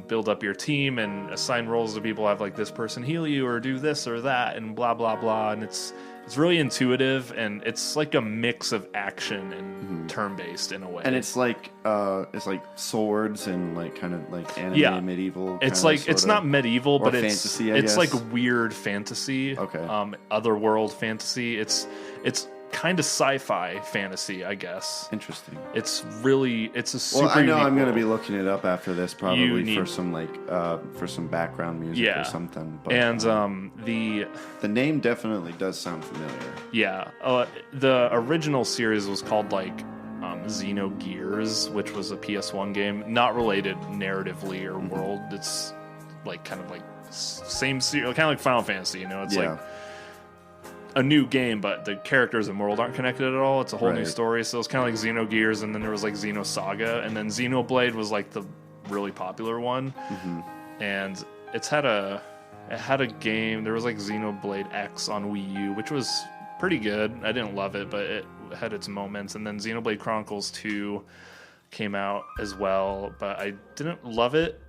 build up your team and assign roles to people. Have like this person heal you or do this or that and blah, blah, blah. And it's really intuitive, and it's like a mix of action and turn-based in a way. And it's like swords and like kind of like anime medieval. It's like it's not medieval, but fantasy, it's like weird fantasy. Okay. Otherworld fantasy. It's kind of sci-fi fantasy, I guess. Interesting. It's a super. Well, I know I'm going to world. be looking it up after this, probably for some background music or something. But, and the name definitely does sound familiar. Yeah, the original series was called like Xenogears, which was a PS1 game, not related narratively or world. It's like kind of like same series, kind of like Final Fantasy. It's like a new game, but the characters and world aren't connected at all. It's a whole new story. So it's kind of like Xenogears, and then there was like Xenosaga, and then Xenoblade was like the really popular one. And it had a game. There was like Xenoblade X on Wii U, which was pretty good. I didn't love it, but it had its moments. And then Xenoblade Chronicles 2 came out as well, but I didn't love it.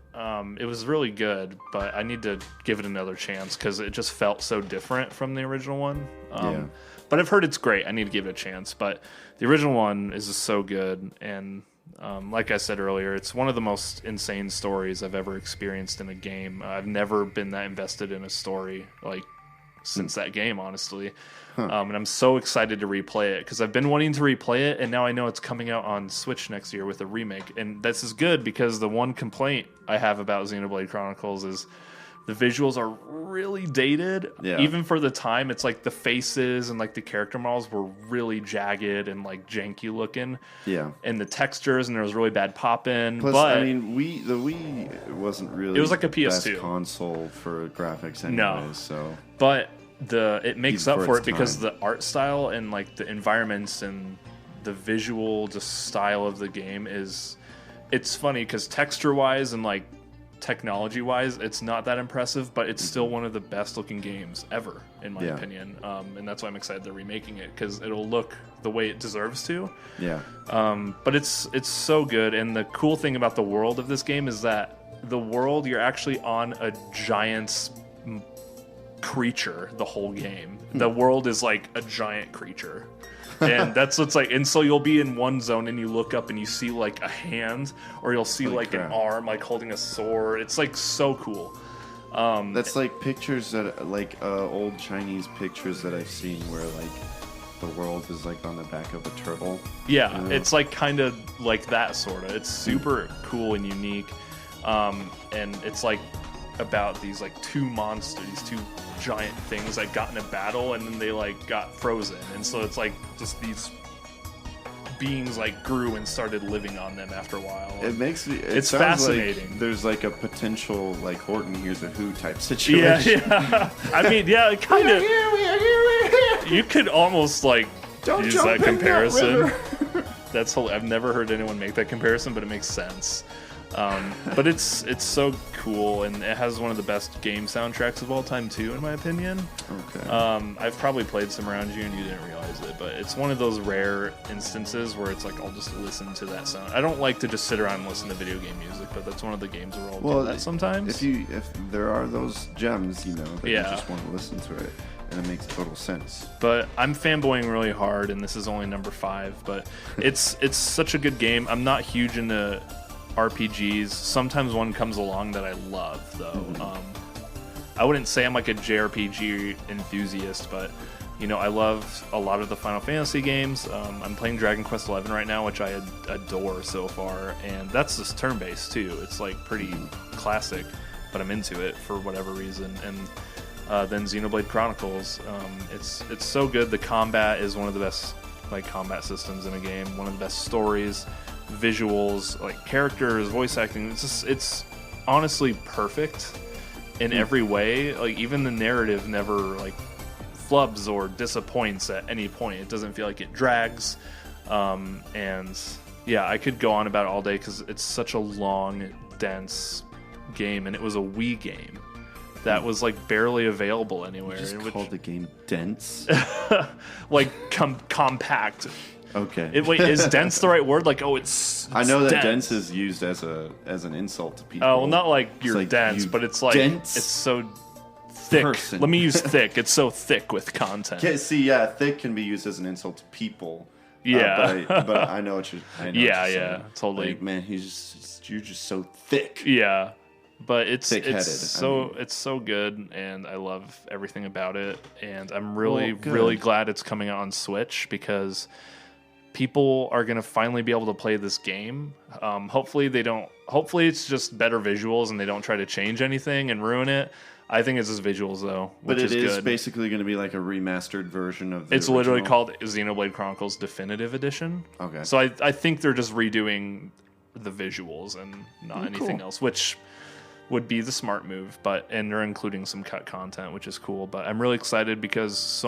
It was really good, but I need to give it another chance because it just felt so different from the original one. But I've heard it's great. I need to give it a chance. But the original one is just so good. And like I said earlier, it's one of the most insane stories I've ever experienced in a game. I've never been that invested in a story like since that game, honestly. And I'm so excited to replay it because I've been wanting to replay it, and now I know it's coming out on Switch next year with a remake. And this is good because the one complaint I have about Xenoblade Chronicles is the visuals are really dated. Even for the time, it's like the faces and like the character models were really jagged and like janky looking. And the textures, and there was really bad pop-in. Plus, but I mean, the Wii wasn't really. It was like a best PS2 console for graphics, anyways. So, but it makes Even up for for its it because time. the art style and like the environments and the visual just style of the game it's funny because texture wise and like technology wise it's not that impressive, but it's still one of the best looking games ever in my opinion. And that's why I'm excited they're remaking it because it'll look the way it deserves to. But it's so good. And the cool thing about the world of this game is that the world, you're actually on a giant creature the whole game. The world is like a giant creature. And that's what's like, and so you'll be in one zone and you look up and you see like a hand, or you'll see like an arm like holding a sword. It's like so cool. That's like pictures that like old Chinese pictures that I've seen where like the world is like on the back of a turtle. It's like kind of like that sort of. It's super cool and unique. And it's like about these like two giant things that got in a battle and then they like got frozen, and so it's like just these beings like grew and started living on them after a while. It's fascinating. Like there's like a potential like Horton Hears a Who type situation. I mean, kind of. You could almost like use that comparison. That's I've never heard anyone make that comparison, but it makes sense. But it's so cool, and it has one of the best game soundtracks of all time too, in my opinion. Okay. I've probably played some around you and you didn't realize it, but it's one of those rare instances where it's like I'll just listen to that sound. I don't like to just sit around and listen to video game music, but that's one of the games where I'll do that sometimes. If there are those gems, that you Yeah. just want to listen to it, and it makes total sense. But I'm fanboying really hard, and this is only number 5, but it's such a good game. I'm not huge into RPGs. Sometimes one comes along that I love, though. I wouldn't say I'm like a JRPG enthusiast, but I love a lot of the Final Fantasy games. I'm playing Dragon Quest XI right now, which I adore so far, and that's just turn-based too. It's like pretty classic, but I'm into it for whatever reason. And then Xenoblade Chronicles, it's so good. The combat is one of the best combat systems in a game. One of the best stories, visuals, characters, voice acting. It's honestly perfect in every way. Even the narrative never flubs or disappoints at any point. It doesn't feel like it drags. And yeah, I could go on about it all day because it's such a long, dense game, and it was a Wii game that was barely available anywhere. You just called the game dense? Compact. Okay. Wait, is dense the right word? it's I know that dense is used as an insult to people. Oh, well, not you're dense, but it's dense it's so thick. person. Let me use thick. It's so thick with content. Thick can be used as an insult to people. Yeah. But I know what you're. I know Yeah, what you're yeah, saying. totally. Man, you're just so thick. Yeah, but it's Thick-headed, it's so good, and I love everything about it. And I'm really Well, good. really glad it's coming out on Switch because people are gonna finally be able to play this game. Hopefully Hopefully it's just better visuals and they don't try to change anything and ruin it. I think it's just visuals though, But which it is is good. basically going to be like a remastered version of the It's literally original? called Xenoblade Chronicles Definitive Edition. Okay. So I think they're just redoing the visuals and not anything cool. else, which would be the smart move. And they're including some cut content, which is cool. But I'm really excited because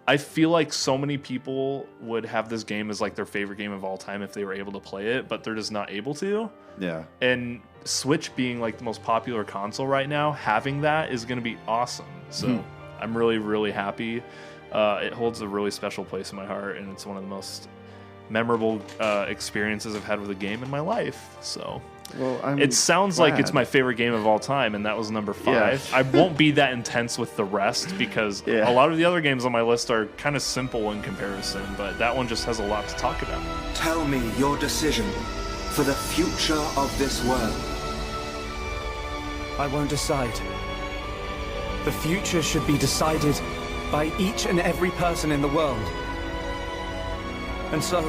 I feel like so many people would have this game as their favorite game of all time if they were able to play it, but they're just not able to. Yeah. And Switch being the most popular console right now, having that is going to be awesome. So I'm really, really happy. It holds a really special place in my heart, and it's one of the most memorable experiences I've had with a game in my life. So Well, it sounds like it's my favorite game of all time, and that was number 5. Yeah. I won't be that intense with the rest because Yeah. a lot of the other games on my list are kind of simple in comparison, but that one just has a lot to talk about. Tell me your decision for the future of this world. I won't decide. The future should be decided by each and every person in the world. And so,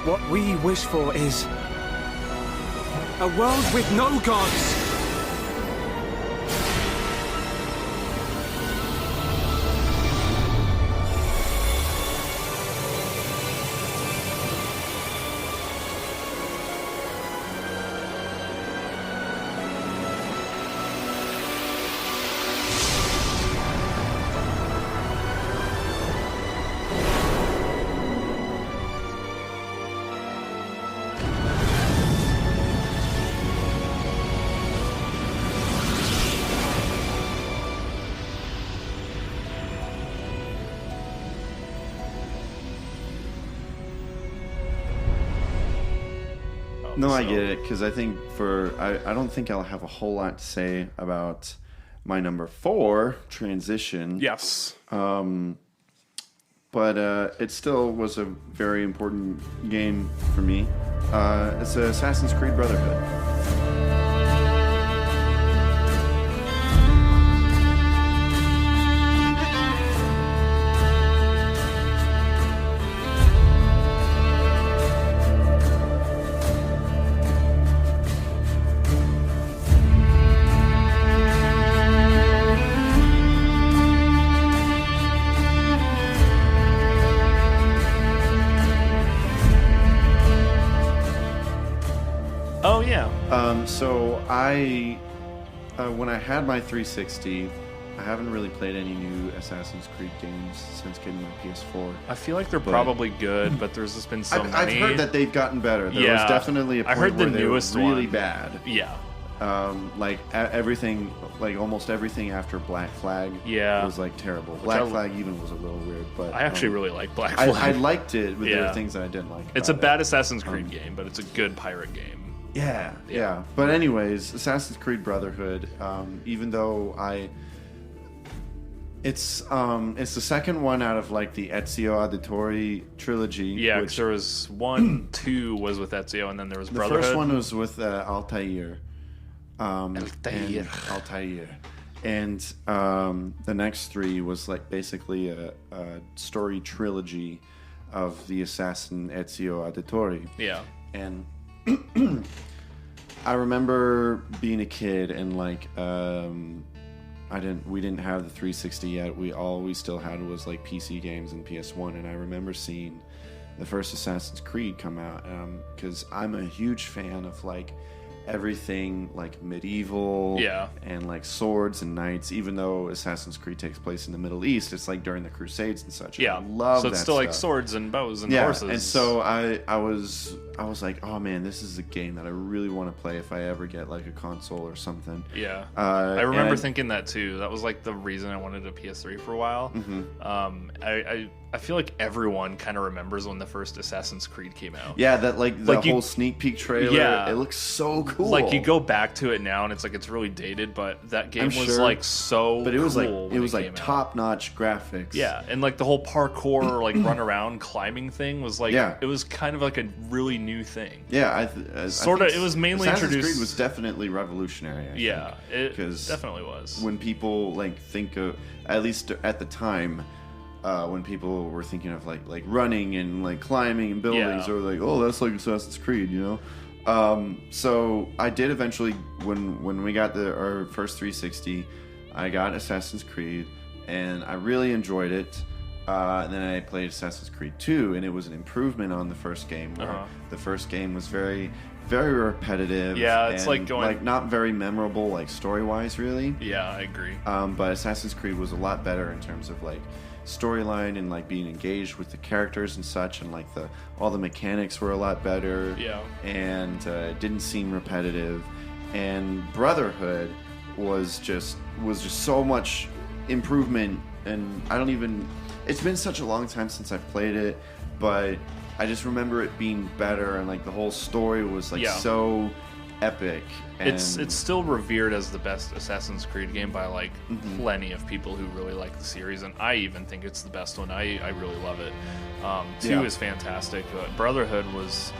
what we wish for is a world with no gods. No, I get it because I think I don't think I'll have a whole lot to say about my number 4 transition. Yes. But it still was a very important game for me. It's Assassin's Creed Brotherhood. Oh yeah. So I, when I had my 360, I haven't really played any new Assassin's Creed games since getting my PS4. I feel like they're probably good, but there's just been so many. I've heard that they've gotten better. There was definitely a point I heard the where newest they were really one. bad. Yeah. Like everything, like almost everything after Black Flag was like terrible. Black Flag even was a little weird, but I actually really like Black Flag. I liked it, but there were things that I didn't like. It's a bad Assassin's Creed game, but it's a good pirate game. Yeah. But anyways, Assassin's Creed Brotherhood, even though it's the second one out of like the Ezio Auditore trilogy. Yeah, because there was 1, 2 was with Ezio, and then there was Brotherhood. The first one was with Altair. Altair. And the next 3 was like basically a story trilogy of the assassin Ezio Auditore. Yeah. And I remember being a kid and like we didn't have the 360 yet. All we still had was like PC games and PS1, and I remember seeing the first Assassin's Creed come out because I'm a huge fan of like everything like medieval and like swords and knights. Even though Assassin's Creed takes place in the Middle East, it's like during the Crusades and such. Yeah, and I love so it's that still stuff. like swords and bows and horses. And so I was like, oh man, this is a game that I really want to play if I ever get like a console or something. Yeah, I remember thinking that too. That was like the reason I wanted a PS3 for a while. Mm-hmm. I feel like everyone kind of remembers when the first Assassin's Creed came out. Yeah, that like the whole sneak peek trailer. Yeah, it looks so cool. Like you go back to it now, and it's like it's really dated, but that game was like so. But it was cool like it was like top notch graphics. Yeah, and like the whole parkour, like run around climbing thing was like it was kind of like a really new thing. Yeah, it was mainly Assassin's introduced. Creed was definitely revolutionary. I think, it definitely was. When people like think of, at least at the time. When people were thinking of like running and like climbing and buildings, or like, oh, that's like Assassin's Creed, you know. So I did eventually when we got our first 360, I got Assassin's Creed and I really enjoyed it. And then I played Assassin's Creed 2, and it was an improvement on the first game. Where the first game was very, very repetitive. Yeah, it's and, like going like not very memorable, like story wise, really. Yeah, I agree. But Assassin's Creed was a lot better in terms of like storyline and like being engaged with the characters and such, and like all the mechanics were a lot better. Yeah, and it didn't seem repetitive. And Brotherhood was just so much improvement. And it's been such a long time since I've played it, but I just remember it being better, and like the whole story was like so epic. And it's still revered as the best Assassin's Creed game by like plenty of people who really like the series, and I even think it's the best one. I really love it. 2 is fantastic. Brotherhood was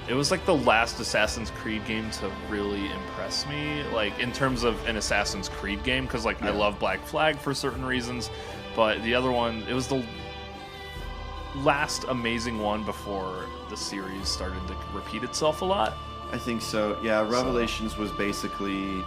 it was like the last Assassin's Creed game to really impress me, like in terms of an Assassin's Creed game, because like I love Black Flag for certain reasons, but the other one, it was the last amazing one before the series started to repeat itself a lot. I think so. Yeah, Revelations was basically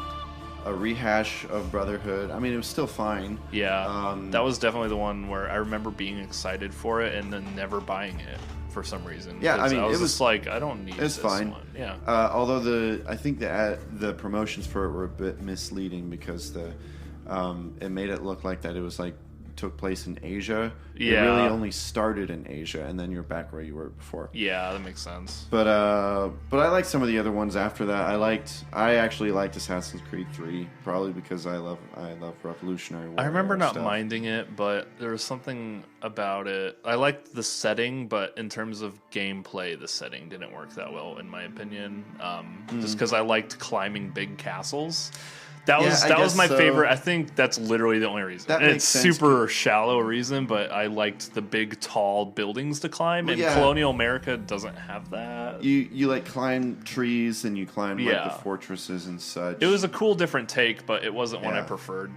a rehash of Brotherhood. I mean, it was still fine. Yeah, that was definitely the one where I remember being excited for it and then never buying it for some reason. Yeah, I mean, I was it was just like, I don't need this fine. one. Yeah. Although I think the promotions for it were a bit misleading because it made it look like that it was like took place in Asia. Yeah. It really only started in Asia, and then you're back where you were before. Yeah, that makes sense. But I liked some of the other ones after that. I actually liked Assassin's Creed 3, probably because I love Revolutionary War. I remember not minding it, but there was something about it. I liked the setting, but in terms of gameplay, the setting didn't work that well, in my opinion. Just because I liked climbing big castles. That was my favorite. I think that's literally the only reason. It's super shallow reason, but I liked the big, tall buildings to climb, and Colonial America doesn't have that. You like climb trees and you climb like the fortresses and such. It was a cool, different take, but it wasn't one I preferred.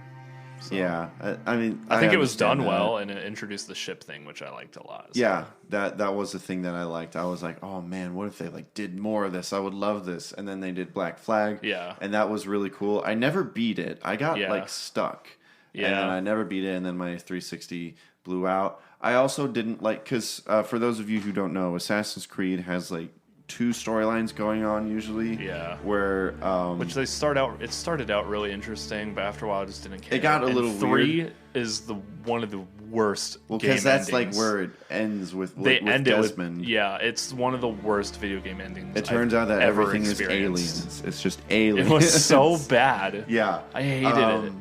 So. Yeah, I mean, I think it was done well, and it introduced the ship thing, which I liked a lot. So. Yeah, that was the thing that I liked. I was like, oh man, what if they like did more of this? I would love this. And then they did Black Flag. Yeah, and that was really cool. I never beat it. I got like stuck. Yeah, and I never beat it. And then my 360 blew out. I also didn't like because for those of you who don't know, Assassin's Creed has like two storylines going on usually. Yeah. Where which it started out really interesting, but after a while I just didn't care. It got a little three weird. is one of the worst. Well, because that's like where it ends with Desmond. It's one of the worst video game endings. It turns out that ever everything is aliens. It's just aliens. It was so bad. Yeah, I hated it.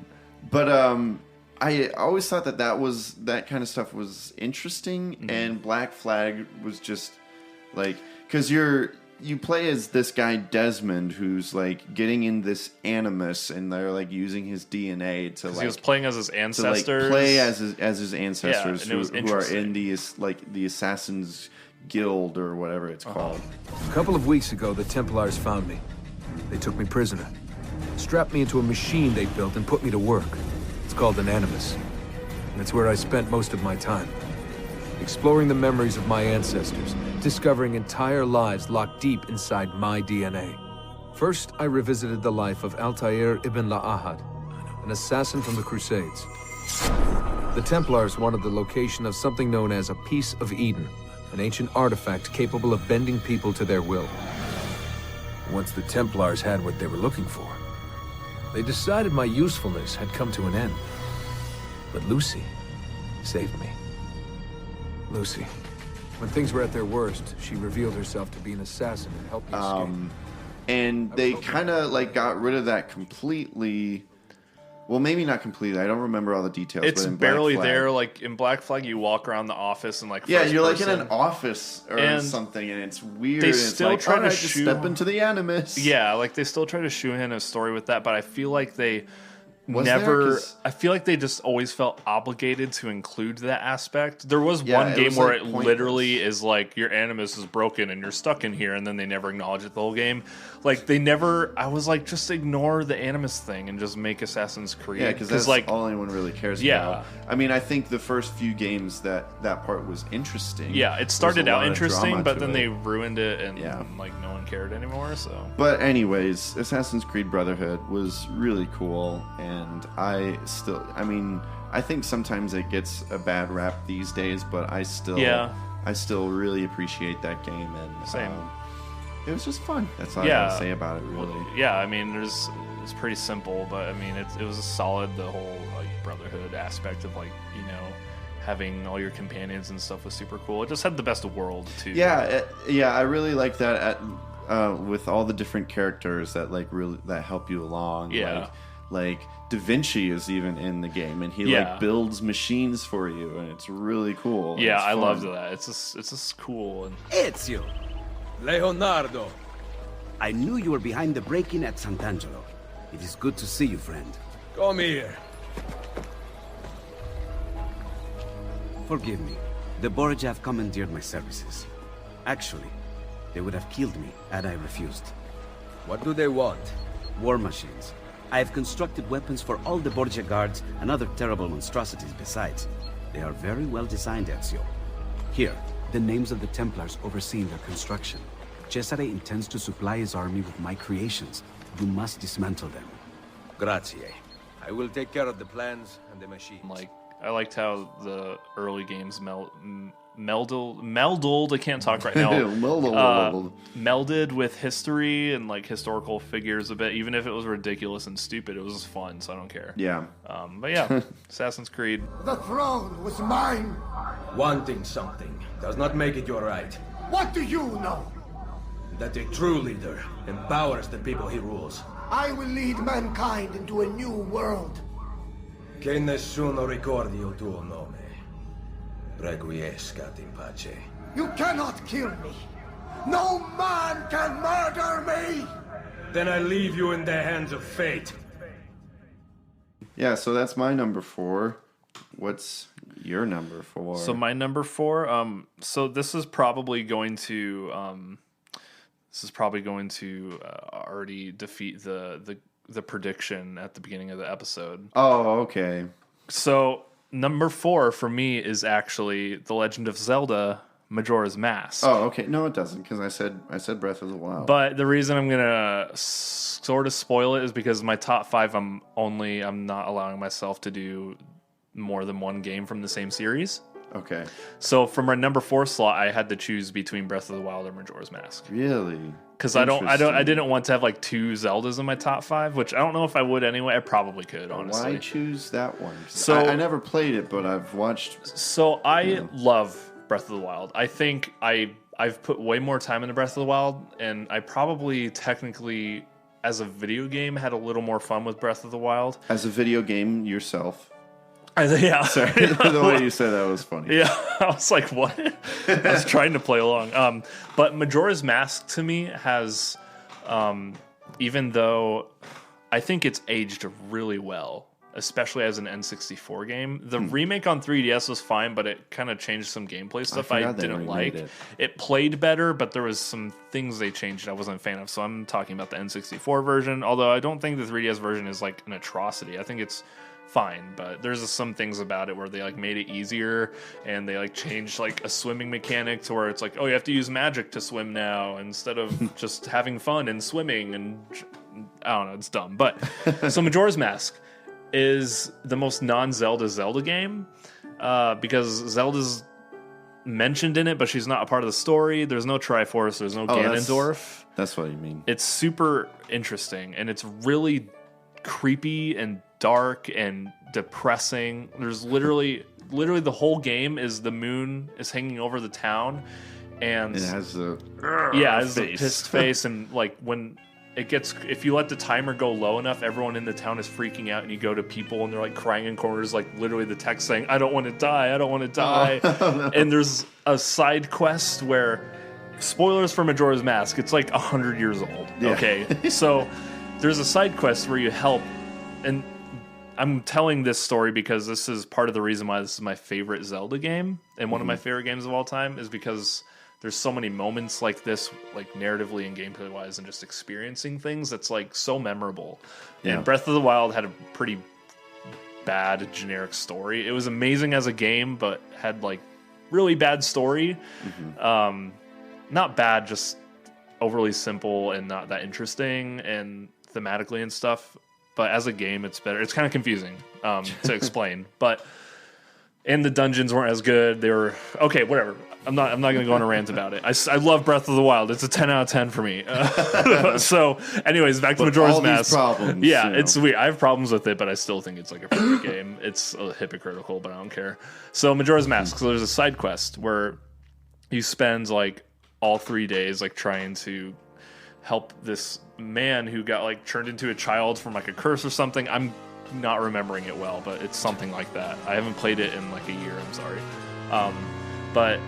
But I always thought that kind of stuff was interesting, and Black Flag was just like, because you play as this guy Desmond who's like getting in this animus, and they're like using his DNA to like, he was playing as his ancestors, to like play as his ancestors who are in the Assassin's Guild or whatever it's called. A couple of weeks ago, the Templars found me. They took me prisoner, strapped me into a machine they built, and put me to work. It's called an animus, and it's where I spent most of my time. Exploring the memories of my ancestors, discovering entire lives locked deep inside my DNA. First, I revisited the life of Altair ibn La'ahad, an assassin from the Crusades. The Templars wanted the location of something known as a Piece of Eden, an ancient artifact capable of bending people to their will. Once the Templars had what they were looking for, they decided my usefulness had come to an end. But Lucy saved me. Lucy. When things were at their worst, she revealed herself to be an assassin and helped me escape. And they kind of like got rid of that completely. Well, maybe not completely. I don't remember all the details. It's but in barely Black Flag, there. Like in Black Flag, you walk around the office and like you're person. like in an office or something, and it's weird. They and still it's like, try to just step into the animus. Yeah, like they still try to shoehorn a story with that, but I feel like they I feel like they just always felt obligated to include that aspect. There was one game where it literally is like your animus is broken and you're stuck in here, and then they never acknowledge it the whole game. Like they never. I was like, just ignore the animus thing and just make Assassin's Creed. Yeah, because that's like all anyone really cares about. I mean, I think the first few games that part was interesting. Yeah, it started out interesting, but then they ruined it, and like no one cared anymore. So, but anyways, Assassin's Creed Brotherhood was really cool, and I think sometimes it gets a bad rap these days, but I still really appreciate that game, and same. It was just fun. That's all I gotta say about it, really. I mean, it's pretty simple, but I mean, it was a solid. The whole like brotherhood aspect of like having all your companions and stuff was super cool. It just had the best of worlds too. I really like that with all the different characters that like really that help you along. Yeah. Like Da Vinci is even in the game, and he like builds machines for you, and it's really cool. Yeah, I loved that. It's just cool. And Ezio, Leonardo. I knew you were behind the break-in at Sant'Angelo. It is good to see you, friend. Come here. Forgive me. The Borgia have commandeered my services. Actually, they would have killed me had I refused. What do they want? War machines. I have constructed weapons for all the Borgia guards and other terrible monstrosities besides. They are very well designed, Ezio. Here, the names of the Templars overseeing their construction. Cesare intends to supply his army with my creations. You must dismantle them. Grazie. I will take care of the plans and the machines. Like, I liked how the early games melded. I can't talk right now. Melded with history and like historical figures a bit. Even if it was ridiculous and stupid, it was fun. So I don't care. Yeah. But yeah, Assassin's Creed. The throne was mine. Wanting something does not make it your right. What do you know? That a true leader empowers the people he rules. I will lead mankind into a new world. Che nessuno ricordi il tuo nome. Requiescat in pace. You cannot kill me. No man can murder me. Then I leave you in the hands of fate. Yeah, so that's my number 4. What's your number 4? So my number 4. So this is probably going to already defeat the prediction at the beginning of the episode. Oh, okay. So number 4 for me is actually The Legend of Zelda: Majora's Mask. Oh, okay. No, it doesn't, because I said Breath of the Wild. But the reason I'm gonna sort of spoil it is because my top 5, I'm not allowing myself to do more than one game from the same series. Okay. So from my number 4 slot, I had to choose between Breath of the Wild or Majora's Mask. Really? Because I didn't want to have like 2 Zeldas in my top 5, which I don't know if I would anyway. I probably could, honestly. Why choose that one? So I never played it, but I've watched. So I love Breath of the Wild. I think I've put way more time into Breath of the Wild, and I probably technically, as a video game, had a little more fun with Breath of the Wild. As a video game yourself? Yeah. Sorry, the way you said that was funny. Yeah, I was like, what? I was trying to play along. But Majora's Mask, to me, has, even though I think it's aged really well, especially as an N64 game. The remake on 3DS was fine, but it kind of changed some gameplay stuff I didn't like. It played better, but there was some things they changed I wasn't a fan of. So I'm talking about the N64 version, although I don't think the 3DS version is like an atrocity. I think it's fine, but there's some things about it where they like made it easier, and they like changed like a swimming mechanic to where it's like, oh, you have to use magic to swim now instead of just having fun and swimming, and I don't know, it's dumb. But so Majora's Mask is the most non-Zelda Zelda game, because Zelda's mentioned in it, but she's not a part of the story. There's no Triforce, there's no Ganondorf. That's what you mean. It's super interesting, and it's really creepy and dark and depressing. There's literally the whole game is the moon is hanging over the town, and it has the pissed face, and like when it gets, if you let the timer go low enough, everyone in the town is freaking out, and you go to people and they're like crying in corners, like literally the text saying, I don't want to die, I don't want to die. No. And there's a side quest where, spoilers for Majora's Mask, it's like 100 years old. Yeah. Okay, so there's a side quest where you help, and I'm telling this story because this is part of the reason why this is my favorite Zelda game, and one of my favorite games of all time, is because there's so many moments like this, like narratively and gameplay wise, and just experiencing things that's like so memorable. Yeah. And Breath of the Wild had a pretty bad generic story. It was amazing as a game, but had like really bad story. Not bad, just overly simple and not that interesting, and thematically and stuff. But as a game, it's better. It's kind of confusing to explain. And the dungeons weren't as good. They were okay. Whatever. I'm not going to go on a rant about it. I love Breath of the Wild. It's a 10 out of 10 for me. So, anyways, back to Majora's Mask. Problems, yeah, it's weird. I have problems with it, but I still think it's like a perfect game. It's hypocritical, but I don't care. So Majora's Mask. So there's a side quest where you spend like all 3 days like trying to help this man who got like turned into a child from like a curse or something. I'm not remembering it well, but it's something like that. I haven't played it in like a year, I'm sorry. But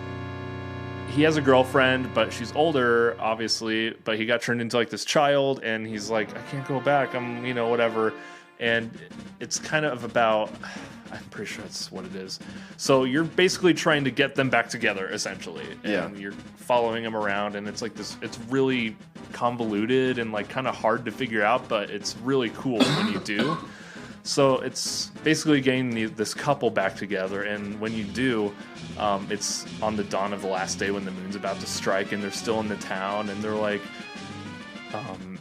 he has a girlfriend, but she's older, obviously, but he got turned into like this child, and he's like, I can't go back, I'm, whatever. And it's kind of about, I'm pretty sure that's what it is. So you're basically trying to get them back together, essentially. And you're following them around, and it's like this, it's really convoluted and like kind of hard to figure out, but it's really cool when you do. So it's basically getting this couple back together, and when you do, it's on the dawn of the last day when the moon's about to strike, and they're still in the town, and they're like,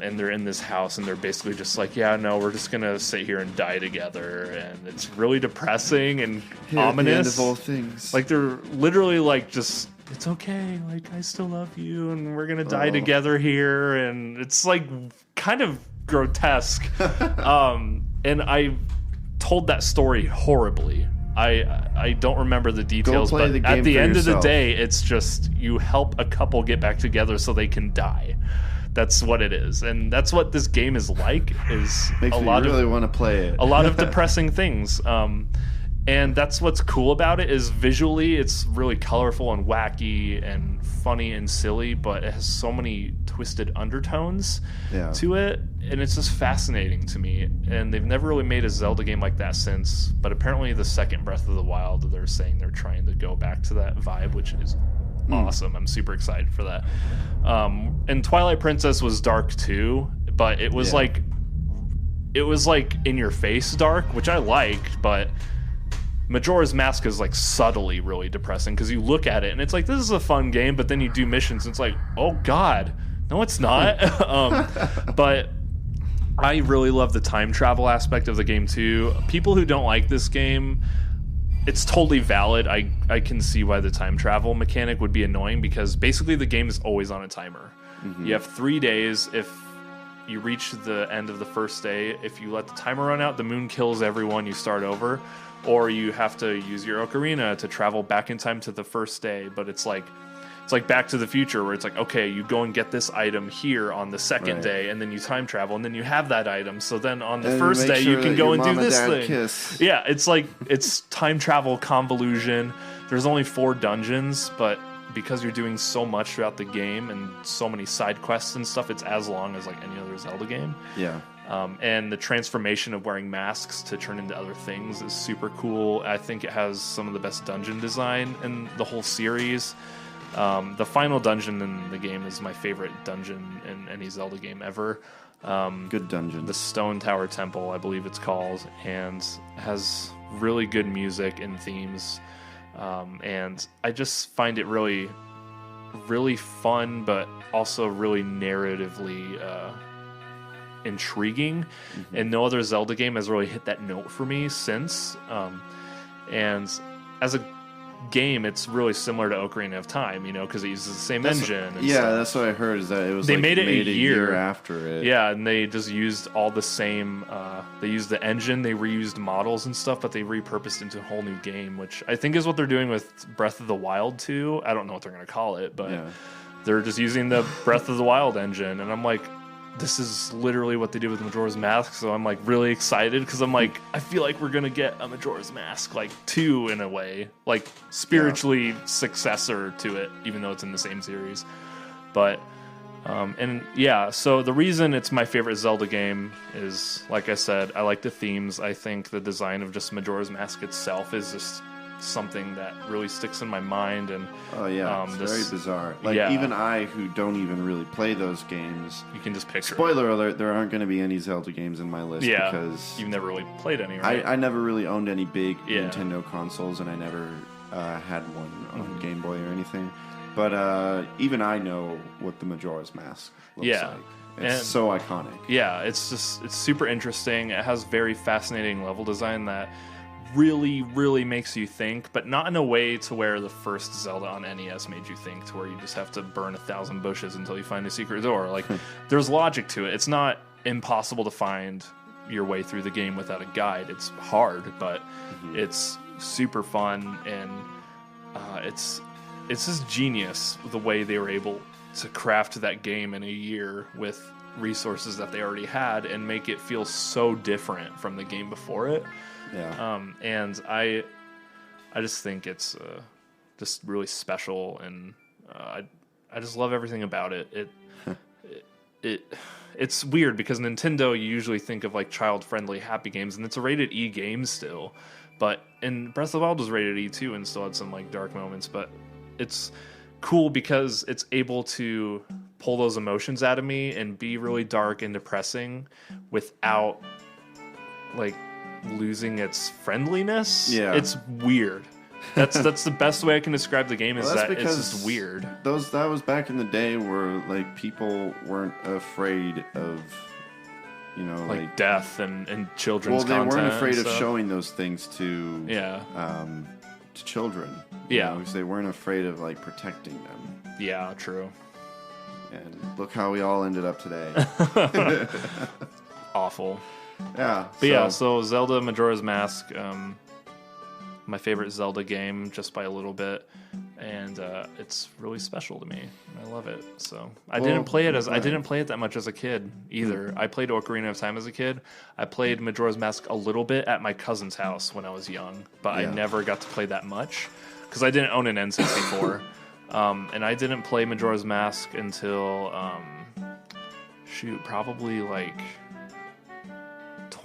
and they're in this house, and they're basically just like, yeah, no, we're just gonna sit here and die together, and it's really depressing and ominous. The end of all things. Like they're literally like, just, it's okay, like I still love you, and we're gonna die together here, and it's like kind of grotesque. And I told that story horribly. I don't remember the details, but at the end of the day, it's just you help a couple get back together so they can die. That's what it is, and that's what this game is like. Is makes me really want to play it. A lot of depressing things, and that's what's cool about it. Is visually, it's really colorful and wacky and funny and silly, but it has so many twisted undertones to it, and it's just fascinating to me. And they've never really made a Zelda game like that since. But apparently, the second Breath of the Wild, they're saying they're trying to go back to that vibe, which is awesome. I'm super excited for that. And Twilight Princess was dark too, but it was like in your face dark, which I liked, but Majora's Mask is like subtly really depressing because you look at it and it's like, this is a fun game, but then you do missions and it's like, oh god, no it's not. But I really love the time travel aspect of the game too. People who don't like this game, it's totally valid. I can see why the time travel mechanic would be annoying, because basically the game is always on a timer. You have 3 days. If you reach the end of the first day, if you let the timer run out, the moon kills everyone, you start over. Or you have to use your ocarina to travel back in time to the first day. But it's like Back to the Future, where it's like, okay, you go and get this item here on the second day, and then you time travel, and then you have that item. So then on the first day, you can go and do this thing. Kiss. Yeah, it's time travel convolution. There's only 4 dungeons, but because you're doing so much throughout the game and so many side quests and stuff, it's as long as like any other Zelda game. Yeah. And the transformation of wearing masks to turn into other things is super cool. I think it has some of the best dungeon design in the whole series. The final dungeon in the game is my favorite dungeon in any Zelda game ever. Good dungeon. The Stone Tower Temple, I believe it's called, and has really good music and themes. And I just find it really, really fun, but also really narratively intriguing. And no other Zelda game has really hit that note for me since. And as a game, it's really similar to Ocarina of Time, because it uses the same engine. And stuff. That's what I heard, is that it was they made it a year after it. Yeah, and they just used all the same. They used the engine, they reused models and stuff, but they repurposed into a whole new game, which I think is what they're doing with Breath of the Wild too. I don't know what they're going to call it, but they're just using the Breath of the Wild engine, and I'm like, this is literally what they did with Majora's Mask, so I'm like really excited, because I'm like, I feel like we're gonna get a Majora's Mask like 2 in a way, like spiritually successor to it, even though it's in the same series. But so the reason it's my favorite Zelda game is, like I said, I like the themes. I think the design of just Majora's Mask itself is just something that really sticks in my mind. And it's very bizarre. Even I, who don't even really play those games, you can just picture. Spoiler alert: there aren't going to be any Zelda games in my list because you've never really played any. Right? I never really owned any big Nintendo consoles, and I never had one on Game Boy or anything. But even I know what the Majora's Mask looks like. It's so iconic. Yeah, it's super interesting. It has very fascinating level design that really, really makes you think, but not in a way to where the first Zelda on NES made you think, to where you just have to burn 1,000 bushes until you find a secret door. Like, there's logic to it. It's not impossible to find your way through the game without a guide. It's hard, but it's super fun, and it's just genius the way they were able to craft that game in a year with resources that they already had and make it feel so different from the game before it. And I just think it's just really special, and I just love everything about it. It's weird because Nintendo, you usually think of like child-friendly, happy games, and it's a rated E game still. But Breath of the Wild was rated E too, and still had some like dark moments. But it's cool because it's able to pull those emotions out of me and be really dark and depressing without like losing its friendliness. It's weird. That's the best way I can describe the game. Is that it's just weird. That was back in the day where like people weren't afraid of, like death and children's content. Well, they weren't afraid of stuff. showing those things to children. Because they weren't afraid of like protecting them. Yeah, true. And look how we all ended up today. Awful. Yeah. So Zelda Majora's Mask, my favorite Zelda game just by a little bit, and it's really special to me. I love it. So I didn't play it that much as a kid either. I played Ocarina of Time as a kid. I played Majora's Mask a little bit at my cousin's house when I was young, but I never got to play that much because I didn't own an N64. And I didn't play Majora's Mask until probably like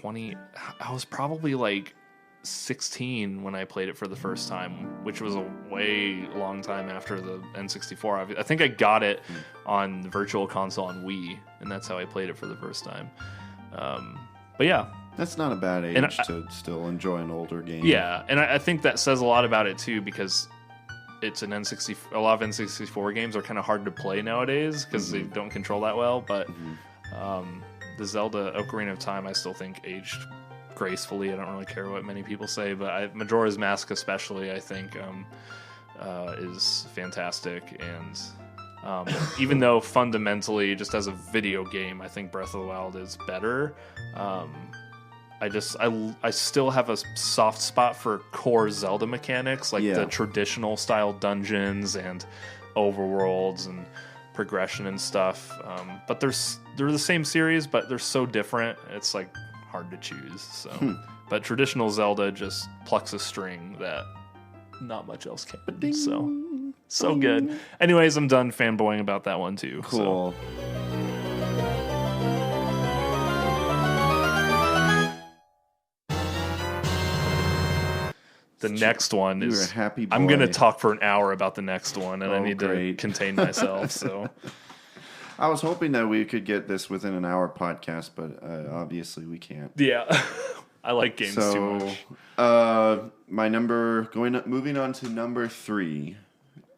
I was probably like 16 when I played it for the first time, which was a way long time after the N64. I think I got it on the Virtual Console on Wii, and that's how I played it for the first time. But yeah, that's not a bad age to still enjoy an older game. Yeah, and I think that says a lot about it too, because it's an N64. A lot of N64 games are kind of hard to play nowadays because they don't control that well. But the Zelda Ocarina of Time, I still think aged gracefully. I don't really care what many people say, but Majora's Mask especially, I think, is fantastic. And even though fundamentally, just as a video game, I think Breath of the Wild is better, I still have a soft spot for core Zelda mechanics, like the traditional style dungeons and overworlds and progression and stuff. But they're the same series, but they're so different. It's like hard to choose. So, but traditional Zelda just plucks a string that not much else can. So good. Anyways, I'm done fanboying about that one too. Cool. So. The next one is. You're a happy boy. I'm going to talk for an hour about the next one, and I need to contain myself. So, I was hoping that we could get this within an hour podcast, but obviously we can't. Yeah, I like games too much. Moving on to number 3,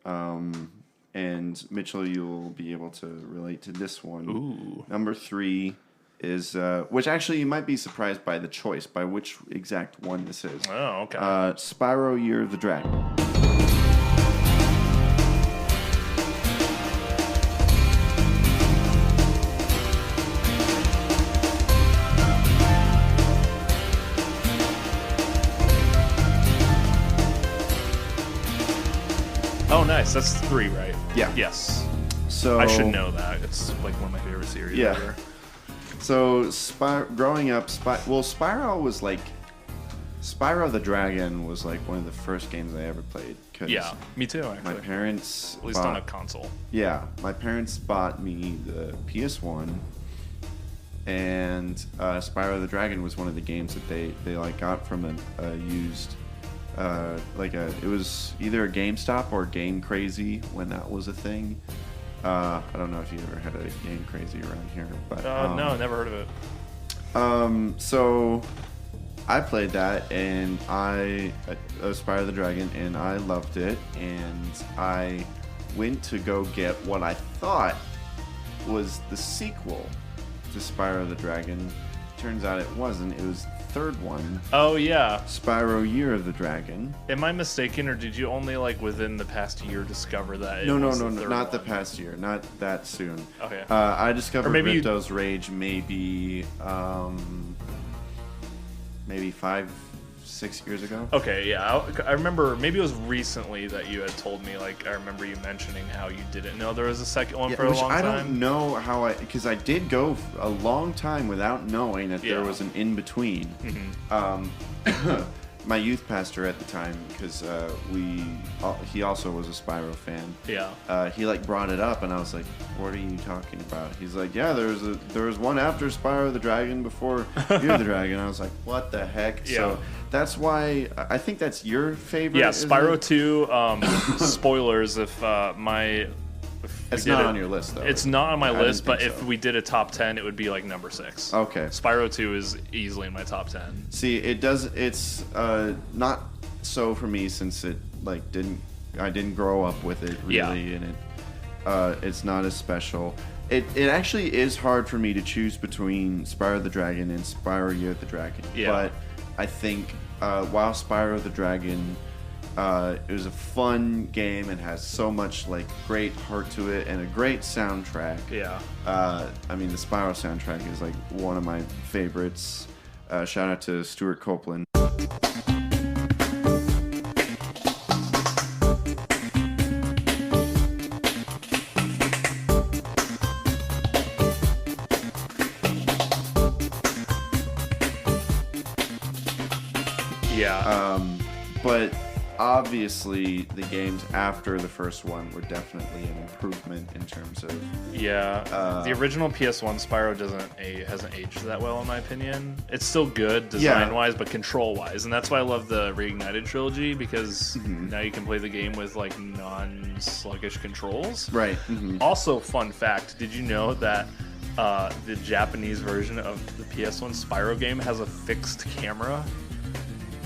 and Mitchell, you'll be able to relate to this one. Ooh. Number 3. Is which actually you might be surprised by the choice, by which exact one this is. Oh, okay. Spyro Year of the Dragon. Oh, nice. That's 3, right? Yeah. Yes. So I should know that. It's like one of my favorite series ever. So, growing up, Spyro was like... Spyro the Dragon was like one of the first games I ever played. Yeah, me too, actually. My parents... At least on a console. Yeah, my parents bought me the PS1, and Spyro the Dragon was one of the games that they like got from a used... it was either a GameStop or Game Crazy when that was a thing. I don't know if you ever had a Game Crazy around here, but no, never heard of it. So I played that, and I Spyro the Dragon, and I loved it, and I went to go get what I thought was the sequel to Spyro the Dragon. Turns out it wasn't. It was the third one. Oh yeah, Spyro Year of the Dragon. Am I mistaken, or did you only like within the past year discover that? No, not the past year, not that soon. Okay. I discovered Ripto's Rage maybe 5-6 years ago. Okay, yeah, I remember. Maybe it was recently that you had told me. Like, I remember you mentioning how you didn't know there was a second one for a long time. I don't know how because I did go a long time without knowing that there was an in between. Mm-hmm. My youth pastor at the time, because he also was a Spyro fan. Yeah. He like brought it up, and I was like, "What are you talking about?" He's like, "Yeah, there was one after Spyro the Dragon before Year of the Dragon." I was like, "What the heck?" Yeah. So that's why I think that's your favorite. Yeah, Spyro 2. Spoilers if my. It's not on your list, though. It's not on my list, but if we did a top 10, it would be like number 6. Okay. Spyro 2 is easily in my top 10. See, it's not so for me, since it like I didn't grow up with it really, and it's not as special. It actually is hard for me to choose between Spyro the Dragon and Spyro Year of the Dragon. Yeah. But I think while Spyro the Dragon it was a fun game and has so much like great heart to it and a great soundtrack. Yeah. I mean, the Spyro soundtrack is like one of my favorites. Shout out to Stuart Copeland. Yeah. But obviously the games after the first one were definitely an improvement in terms of the original PS1 Spyro hasn't aged that well in my opinion. It's still good design wise, but control wise, and that's why I love the Reignited trilogy, because now you can play the game with like non-sluggish controls. Right. Also, fun fact, did you know that the Japanese version of the PS1 Spyro game has a fixed camera?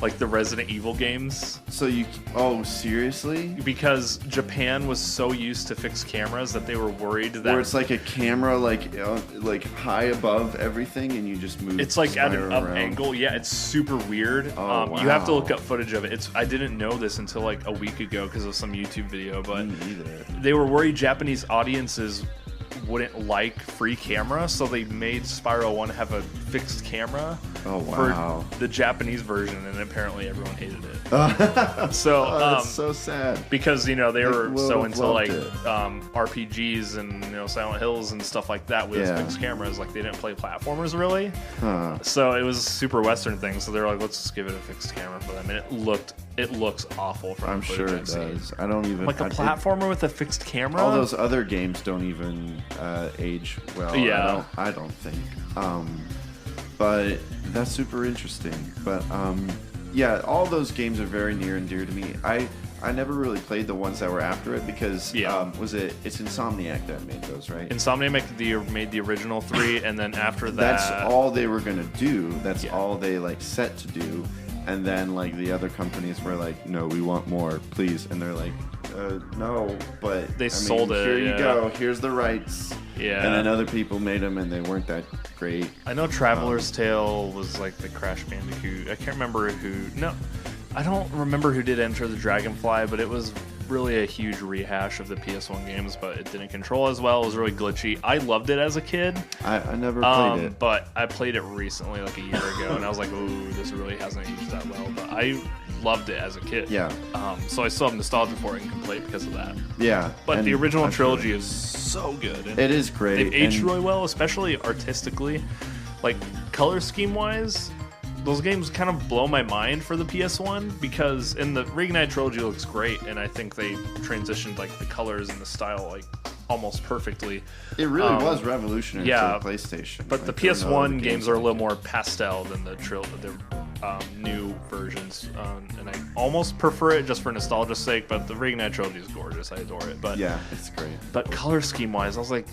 like the Resident Evil games. So oh, seriously? Because Japan was so used to fixed cameras that they were worried that where it's like a camera like high above everything, and you just move. It's like at an up around. angle. Yeah, it's super weird. Oh, wow. You have to look up footage of it. I didn't know this until like a week ago because of some YouTube video, but they were worried Japanese audiences wouldn't like free camera, so they made Spyro 1 have a fixed camera for the Japanese version, and apparently everyone hated it. So that's so sad, because they were so into like RPGs and Silent Hills and stuff like that with fixed cameras. Like they didn't play platformers really, so it was a super Western thing. So they were like, let's just give it a fixed camera for them, and it looks awful. I'm sure it does. I don't even like a platformer with a fixed camera. All those other games don't even age well. Yeah, I don't think. But that's super interesting. But yeah, all those games are very near and dear to me. I never really played the ones that were after it because it's Insomniac that made those, right? Insomniac made the original 3, and then after that, that's all they were gonna do. That's all they like set to do. And then like the other companies were like, no, we want more, please. And they're like, no, but they sold it. Here you go. Here's the rights. Yeah. And then other people made them, and they weren't that great. I know Traveler's Tale was like the Crash Bandicoot. I can't remember who. No, I don't remember who did Enter the Dragonfly, but it was really a huge rehash of the PS1 games, but it didn't control as well. It was really glitchy. I loved it as a kid. I never played it. But I played it recently, like a year ago, and I was like, ooh, this really hasn't aged that well. But I loved it as a kid. Yeah. So I still have nostalgia for it and can play it because of that. Yeah. But the original trilogy is so good. And it is great. They've aged really well, especially artistically. Like, color scheme-wise, those games kind of blow my mind for the PS1 because in the Reignite trilogy looks great, and I think they transitioned like the colors and the style like almost perfectly. It really was revolutionary for the PlayStation. But the PS1 games are a little more pastel than the new versions, and I almost prefer it just for nostalgia's sake. But the Reignite trilogy is gorgeous; I adore it. But yeah, it's great. But color scheme wise, I was like,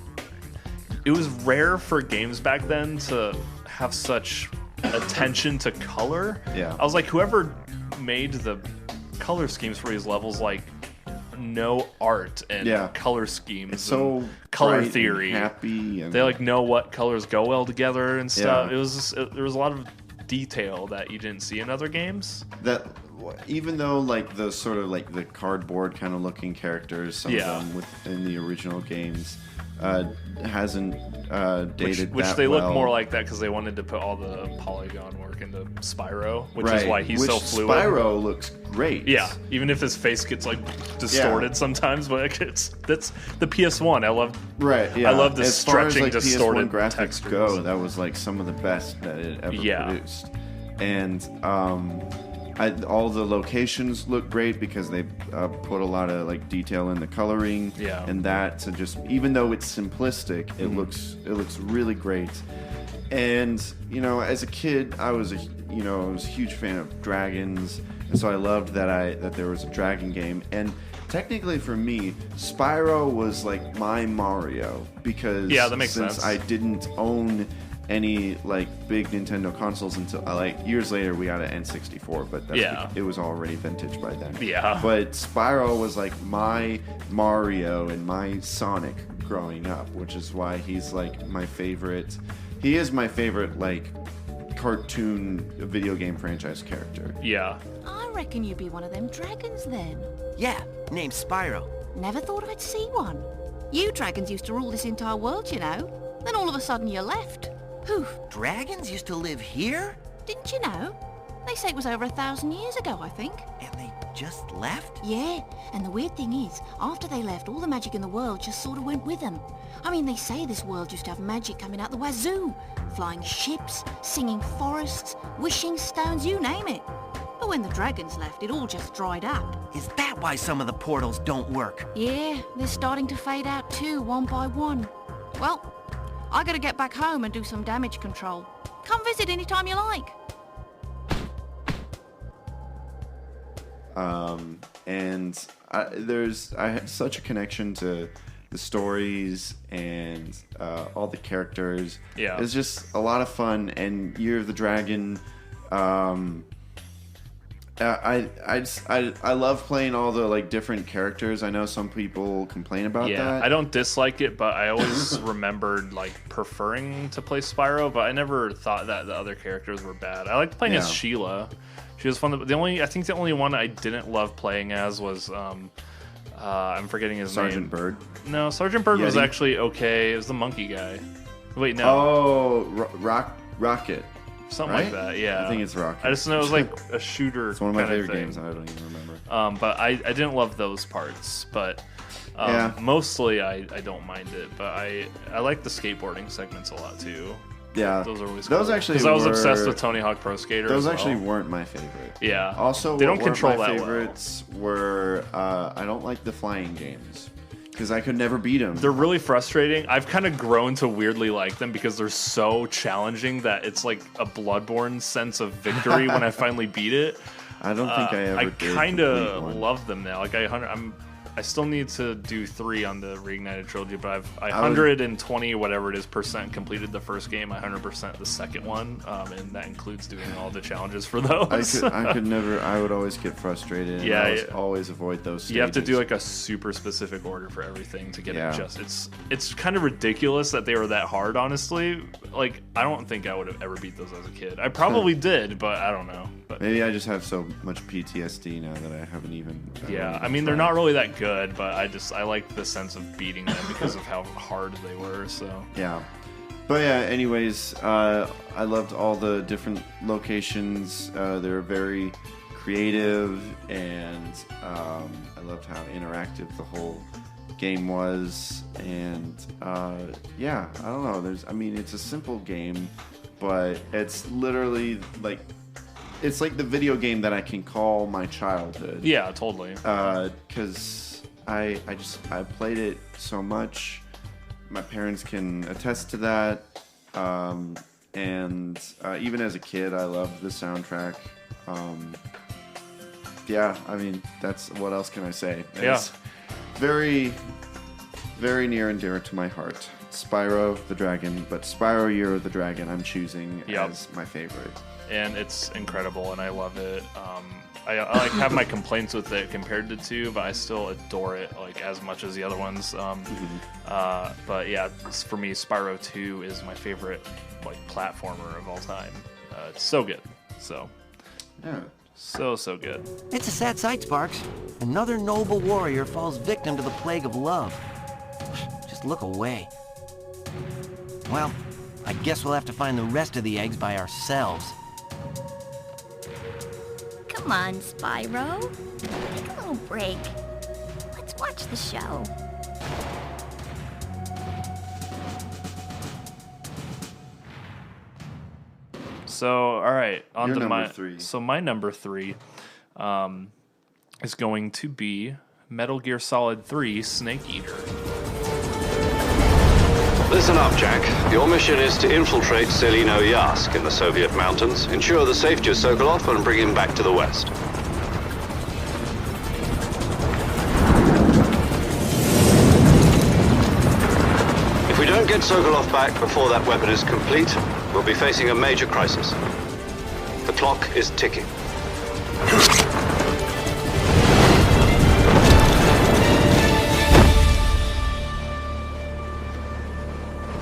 it was rare for games back then to have such attention to color. Yeah. I was like, whoever made the color schemes for these levels, like, know art and color schemes. It's so color theory. And happy. And they like know what colors go well together and stuff. Yeah. It was just, there was a lot of detail that you didn't see in other games. That even though like the sort of like the cardboard kind of looking characters, some of them within the original games, hasn't dated which that they well. look more like that because they wanted to put all the polygon work into Spyro, which is why he's so fluid. Spyro looks great. Yeah, even if his face gets like distorted sometimes, but that's the PS1. I love I love the as stretching, far as, like, distorted PS1 graphics textures. go. That was like some of the best that it ever produced, and all the locations look great because they put a lot of like detail in the coloring, and that to just even though it's simplistic, it looks really great. And as a kid, I was a huge fan of dragons, and so I loved that there was a dragon game. And technically, for me, Spyro was like my Mario because that makes since sense. I didn't own any like big Nintendo consoles until like years later we got an N64, but it was already vintage by then. But Spyro was like my Mario and my Sonic growing up, which is why he's like my favorite. He is my favorite like cartoon video game franchise character. Yeah. I reckon you'd be one of them dragons then. Yeah, named Spyro. Never thought I'd see one. You dragons used to rule this entire world, you know. Then all of a sudden you left. Poof. Dragons used to live here? Didn't you know? They say it was over 1,000 years ago, I think. And they just left? Yeah, and the weird thing is, after they left, all the magic in the world just sort of went with them. I mean, they say this world used to have magic coming out the wazoo. Flying ships, singing forests, wishing stones, you name it. But when the dragons left, it all just dried up. Is that why some of the portals don't work? Yeah, they're starting to fade out too, one by one. Well, I gotta get back home and do some damage control. Come visit anytime you like. And I had such a connection to the stories and all the characters. Yeah. It's just a lot of fun. And Year of the Dragon, I love playing all the like different characters. I know some people complain about that. I don't dislike it, but I always remembered like preferring to play Spyro, but I never thought that the other characters were bad. I liked playing as Sheila. She was fun. I think the only one I didn't love playing as was I'm forgetting his name. Sergeant Bird. No, Sergeant Bird was actually okay. It was the monkey guy. Wait, no. Rocket. Something like that, yeah. I think it's Rocket. I just know it was like a shooter. It's one of my favorite thing. games. I don't even remember. But I didn't love those parts. But mostly I don't mind it. But I like the skateboarding segments a lot too. Yeah, those are always cool. Those actually. Because I was obsessed with Tony Hawk Pro Skater. Those actually weren't my favorite. Yeah. Also, they don't control my that favorites were I don't like the flying games. Because I could never beat them. They're really frustrating. I've kind of grown to weirdly like them because they're so challenging that it's like a Bloodborne sense of victory when I finally beat it. I don't think I ever did. I kind of love them now. Like I still need to do 3 on the Reignited trilogy, but I 120 whatever it is % completed the first game. I 100% the second one, and that includes doing all the challenges for those. I could never. I would always get frustrated. And I would always avoid those stages. You have to do like a super specific order for everything to get it just. It's kind of ridiculous that they were that hard. Honestly, like I don't think I would have ever beat those as a kid. I probably did, but I don't know. But maybe I just have so much PTSD now that I haven't even. I mean, they're not really that good, but I like the sense of beating them because of how hard they were. So yeah, but yeah. Anyways, I loved all the different locations. They were very creative, and I loved how interactive the whole game was. And yeah, I don't know. It's a simple game, but it's literally like. It's like the video game that I can call my childhood. Yeah, totally. Because I played it so much. My parents can attest to that. And even as a kid, I loved the soundtrack. Yeah, I mean, that's what else can I say? It's very, very near and dear to my heart. Spyro the Dragon, but Spyro Year of the Dragon I'm choosing as my favorite. And it's incredible, and I love it. I like have my complaints with it compared to 2, but I still adore it like as much as the other ones. But yeah, for me, Spyro 2 is my favorite like platformer of all time. It's so good. So yeah, so good. It's a sad sight, Sparks. Another noble warrior falls victim to the plague of love. Just look away. Well, I guess we'll have to find the rest of the eggs by ourselves. Come on, Spyro. Take a little break. Let's watch the show. So, all right, on to my 3. So my number 3 is going to be Metal Gear Solid 3 Snake Eater. Listen up, Jack. Your mission is to infiltrate Selino Yask in the Soviet mountains, ensure the safety of Sokolov, and bring him back to the West. If we don't get Sokolov back before that weapon is complete, we'll be facing a major crisis. The clock is ticking.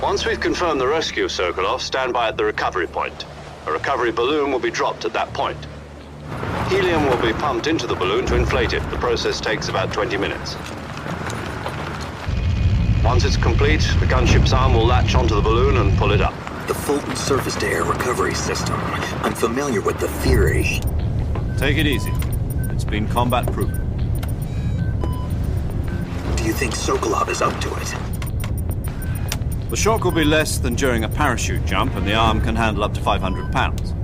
Once we've confirmed the rescue of Sokolov, stand by at the recovery point. A recovery balloon will be dropped at that point. Helium will be pumped into the balloon to inflate it. The process takes about 20 minutes. Once it's complete, the gunship's arm will latch onto the balloon and pull it up. The Fulton surface-to-air recovery system. I'm familiar with the theory. Take it easy. It's been combat-proven. Do you think Sokolov is up to it? The shock will be less than during a parachute jump, and the arm can handle up to 500 pounds.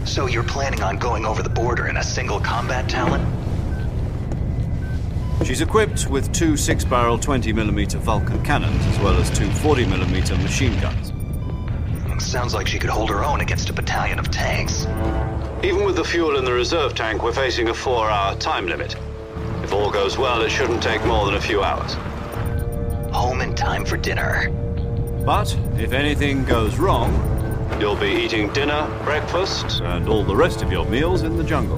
So you're planning on going over the border in a single combat talon? She's equipped with 2 6-barrel 20mm Vulcan cannons, as well as 2 40mm machine guns. Sounds like she could hold her own against a battalion of tanks. Even with the fuel in the reserve tank, we're facing a 4-hour time limit. If all goes well, it shouldn't take more than a few hours. Home in time for dinner. But if anything goes wrong, You'll be eating dinner, breakfast, and all the rest of your meals in the jungle.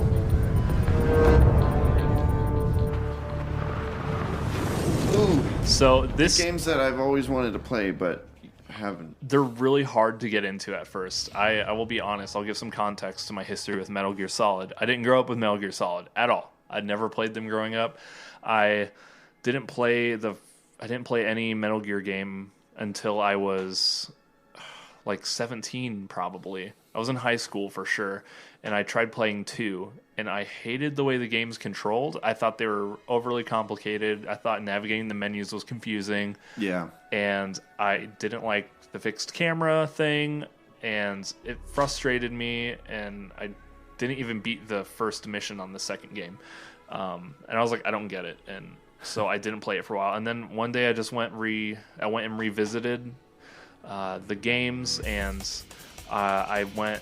Ooh, so this games that I've always wanted to play, but haven't. They're really hard to get into at first. I will be honest. I'll give some context to my history with Metal Gear Solid. I didn't grow up with Metal Gear Solid at all. I'd never played them growing up. I didn't play any Metal Gear game until I was like 17, probably. I was in high school for sure, and I tried playing 2, and I hated the way the game's controlled. I thought they were overly complicated. I thought navigating the menus was confusing. Yeah. And I didn't like the fixed camera thing, and it frustrated me, and I didn't even beat the first mission on the second game. And I was like, I don't get it. And so I didn't play it for a while. And then one day I just went and revisited the games, and I went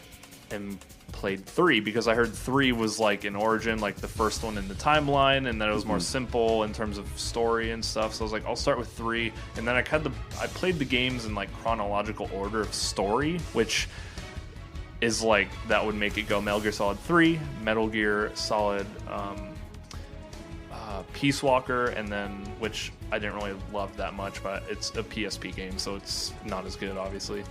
and played 3 because I heard 3 was like an origin, like the first one in the timeline, and that it was more simple in terms of story and stuff. So I was like, I'll start with 3, and then I played the games in like chronological order of story, which is like that would make it go Metal Gear Solid 3, Metal Gear Solid Peace Walker, and then, which I didn't really love that much, but it's a PSP game, so it's not as good, obviously.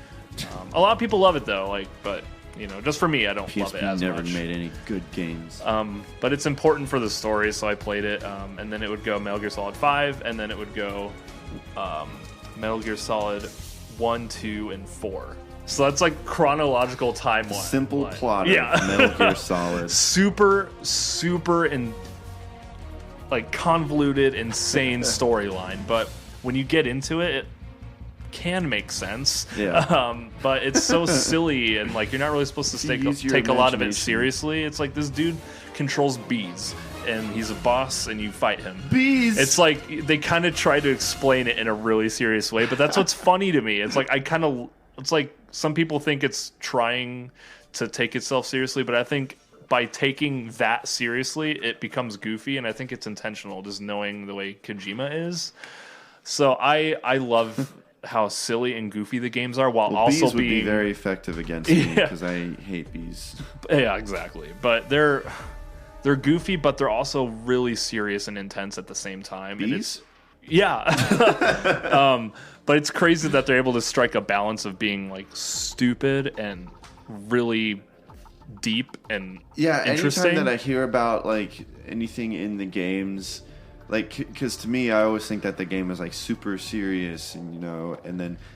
A lot of people love it though, like, but you know, just for me, I don't love it as never much. made any good games. But it's important for the story, so I played it, and then it would go Metal Gear Solid 5, and then it would go Metal Gear Solid 1, 2, and 4. So that's like chronological timeline. Simple plot of Metal Gear Solid. Super and like convoluted, insane storyline. But when you get into it, it can make sense. Yeah. But it's so silly, and like you're not really supposed to take a lot of it seriously. It's like this dude controls bees, and he's a boss, and you fight him. Bees. It's like they kind of try to explain it in a really serious way, but that's what's funny to me. It's like it's like some people think it's trying to take itself seriously, but I think by taking that seriously, it becomes goofy, and I think it's intentional, just knowing the way Kojima is. So I love how silly and goofy the games are, while also bees would being be very effective against me because I hate bees. Yeah, exactly. But they're goofy, but they're also really serious and intense at the same time. Bees? Yeah. But it's crazy that they're able to strike a balance of being like stupid and really deep and interesting. Anytime that I hear about like anything in the games, like, because to me I always think that the game is like super serious, and you know,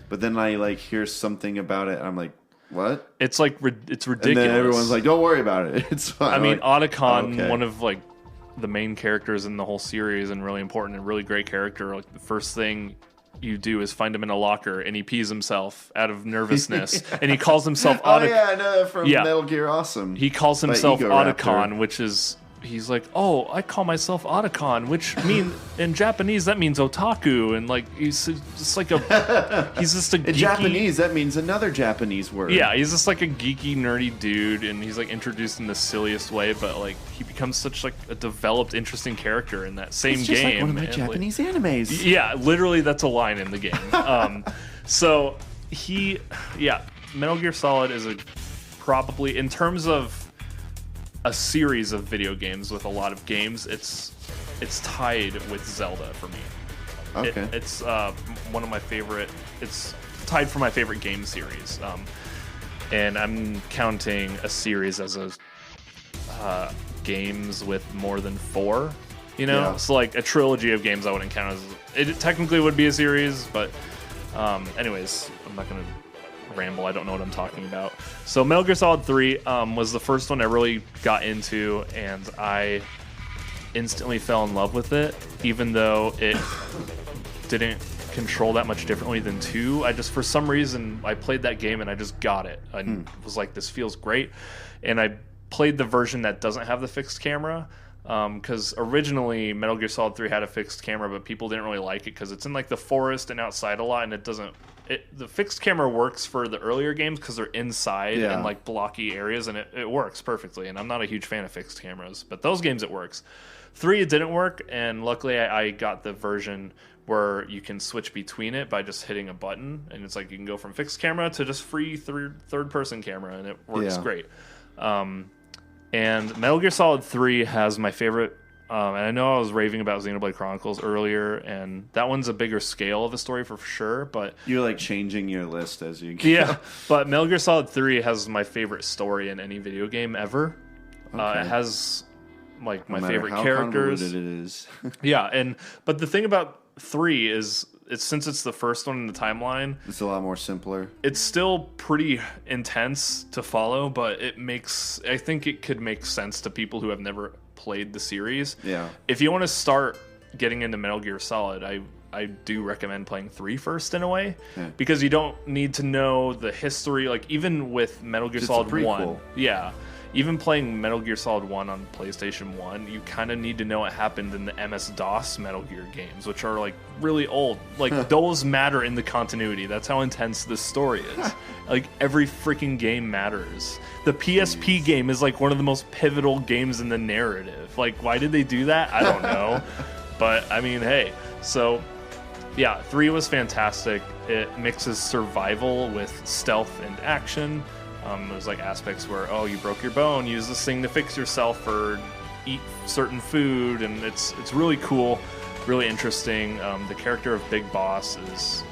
but then I like hear something about it and I'm like, what? It's like it's ridiculous. And then everyone's like, don't worry about it, it's fine. I mean, like, Otacon, okay. one of like the main characters in the whole series, and really important and really great character. Like the first thing you do is find him in a locker, and he pees himself out of nervousness, and he calls himself Oh yeah, I know from Yeah. Metal Gear Awesome. He calls By himself Ego Otacon, Raptor. which is, he's like, oh, I call myself Otacon, which in Japanese that means otaku, and like he's just like he's just a In geeky, Japanese, that means another Japanese word. yeah, he's just like a geeky, nerdy dude, and he's like introduced in the silliest way, but like he becomes such like a developed, interesting character in that same It's just game. like one of my and, Japanese animes. Yeah, literally, that's a line in the game. So Metal Gear Solid is probably, in terms of a series of video games with a lot of games, it's tied with Zelda for me. Okay. It's one of my favorite. It's tied for my favorite game series, and I'm counting a series as a games with more than 4. You know, Yeah. so like a trilogy of games I wouldn't count as it technically would be a series, but anyways, I'm not gonna ramble. I don't know what I'm talking about. So Metal Gear Solid 3 was the first one I really got into, and I instantly fell in love with it, even though it didn't control that much differently than 2. I just, for some reason, I played that game and I just got it. I was like, this feels great. And I played the version that doesn't have the fixed camera, Because originally Metal Gear Solid 3 had a fixed camera, but people didn't really like it because it's in like the forest and outside a lot, and it doesn't. The fixed camera works for the earlier games because they're inside and like blocky areas, and it works perfectly. And I'm not a huge fan of fixed cameras, but those games it works. 3 it didn't work, and luckily I got the version where you can switch between it by just hitting a button, and it's like you can go from fixed camera to just free third person camera, and it works great. And Metal Gear Solid 3 has my favorite, and I know I was raving about Xenoblade Chronicles earlier, and that one's a bigger scale of a story for sure, but... You're like changing your list as you go. Yeah, but Metal Gear Solid 3 has my favorite story in any video game ever. Okay. It has like my no matter favorite how characters. convoluted it is. Yeah, but the thing about 3 is... since it's the first one in the timeline, it's a lot more simpler. It's still pretty intense to follow, but I think it could make sense to people who have never played the series. Yeah. If you want to start getting into Metal Gear Solid, I do recommend playing 3 first in a way, because you don't need to know the history. Like even with Metal Gear Solid 1, even playing Metal Gear Solid 1 on PlayStation 1, you kind of need to know what happened in the MS-DOS Metal Gear games, which are like really old. Like those matter in the continuity. That's how intense this story is. Like every freaking game matters. The PSP game is like one of the most pivotal games in the narrative. Like why did they do that? I don't know. But I mean, hey. So yeah, 3 was fantastic. It mixes survival with stealth and action. There's like aspects where, you broke your bone, use this thing to fix yourself, or eat certain food, and it's really cool, really interesting. The character of Big Boss is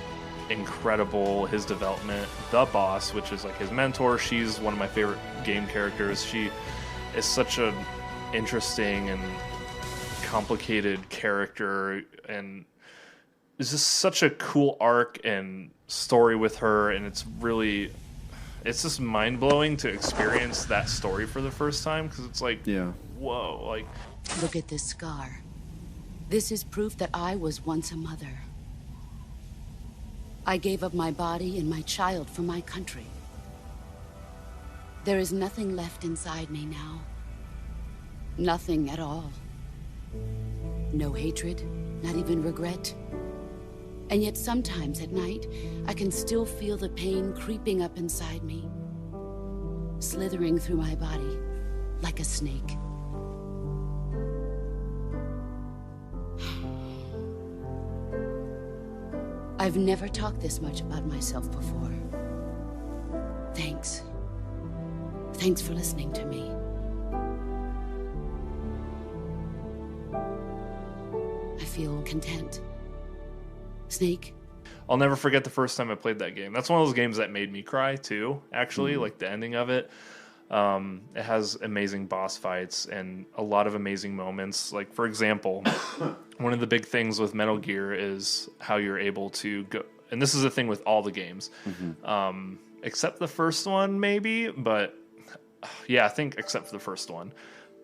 incredible. His development, the boss, which is like his mentor, she's one of my favorite game characters. She is such an interesting and complicated character, and it's just such a cool arc and story with her, and it's just mind-blowing to experience that story for the first time, because it's like, whoa, like... Look at this scar. This is proof that I was once a mother. I gave up my body and my child for my country. There is nothing left inside me now. Nothing at all. No hatred, not even regret. And yet sometimes at night, I can still feel the pain creeping up inside me, slithering through my body like a snake. I've never talked this much about myself before. Thanks. Thanks for listening to me. I feel content. Snake? I'll never forget the first time I played that game. That's one of those games that made me cry too, actually, like the ending of it. It has amazing boss fights and a lot of amazing moments. Like, for example, one of the big things with Metal Gear is how you're able to go, and this is a thing with all the games, except the first one maybe, but yeah, I think except for the first one.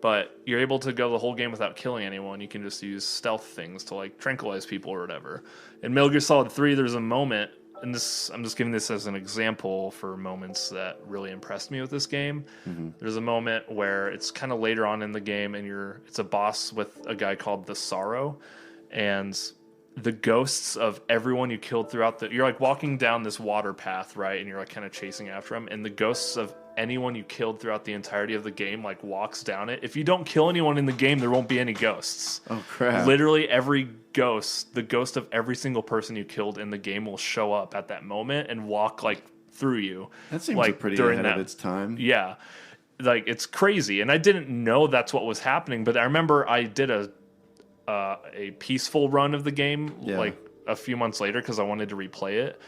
But you're able to go the whole game without killing anyone. You can just use stealth things to like tranquilize people or whatever. In Metal Gear Solid 3, there's a moment, and this I'm just giving this as an example for moments that really impressed me with this game. There's a moment where it's kind of later on in the game, and it's a boss with a guy called the Sorrow, and the ghosts of everyone you killed throughout you're like walking down this water path, right? And you're like kind of chasing after them, and the ghosts of anyone you killed throughout the entirety of the game like walks down it. If you don't kill anyone in the game, there won't be any ghosts. Oh crap. Literally every ghost, the ghost of every single person you killed in the game will show up at that moment and walk like through you. That seems like, pretty ahead of its time. Yeah. Like it's crazy. And I didn't know that's what was happening, but I remember I did a peaceful run of the game like a few months later because I wanted to replay it,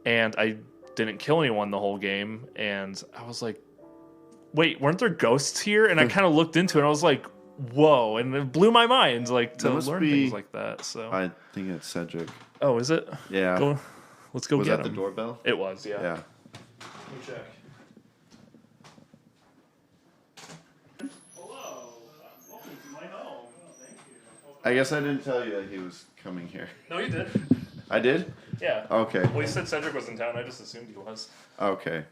and I didn't kill anyone the whole game, and I was like, wait, weren't there ghosts here? And I kind of looked into it, and I was like, whoa, and it blew my mind like to learn things like that. So I think it's Cedric. Oh, is it? Yeah. Let's go was get that him. The doorbell? It was, yeah. Yeah. Let me check. I guess I didn't tell you that he was coming here. No, you did. I did? Yeah. Okay. Well, he said Cedric was in town. I just assumed he was. Okay.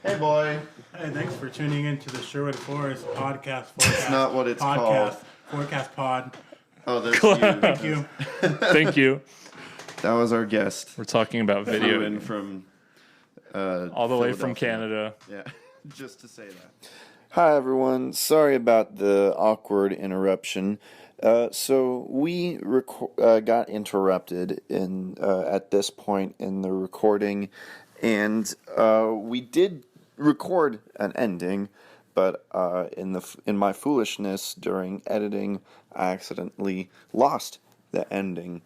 Hey, boy. Hey, thanks for tuning in to the Sherwood Forest podcast. That's not what it's called. Forecast Pod. Oh, that's you. Thank you. Thank you. That was our guest. We're talking about video. Flew in from all the way from Philadelphia. Canada. Yeah, just to say that. Hi, everyone. Sorry about the awkward interruption. So we got interrupted at this point in the recording, and we did record an ending, but in my foolishness during editing, I accidentally lost the ending.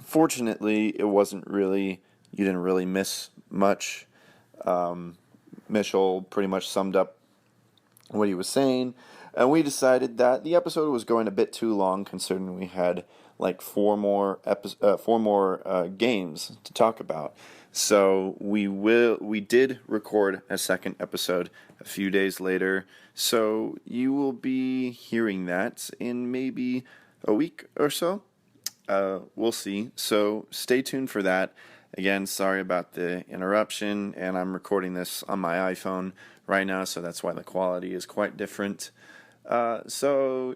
Fortunately, it wasn't really, you didn't really miss much. Mitchell pretty much summed up what he was saying, and we decided that the episode was going a bit too long, considering we had like four more games to talk about. So we did record a second episode a few days later. So you will be hearing that in maybe a week or so. We'll see. So stay tuned for that. Again, sorry about the interruption, and I'm recording this on my iPhone right now, so that's why the quality is quite different. So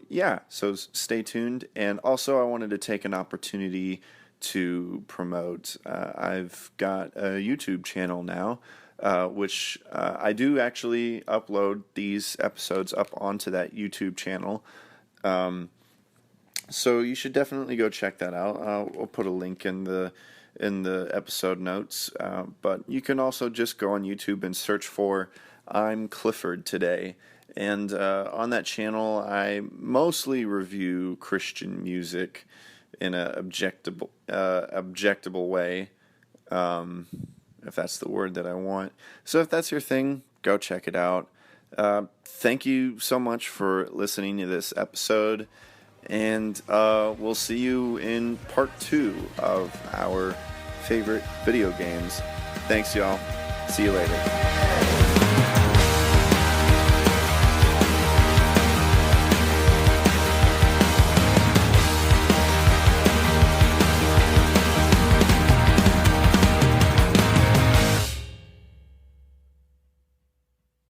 stay tuned. And also, I wanted to take an opportunity to promote. I've got a YouTube channel now, which I do actually upload these episodes up onto that YouTube channel. So you should definitely go check that out. I'll put a link in the episode notes. But you can also just go on YouTube and search for I'm Clifford Today. And on that channel, I mostly review Christian music in an objectable way, if that's the word that I want. So if that's your thing, go check it out. Thank you so much for listening to this episode, and we'll see you in part 2 of our favorite video games. Thanks, y'all. See you later.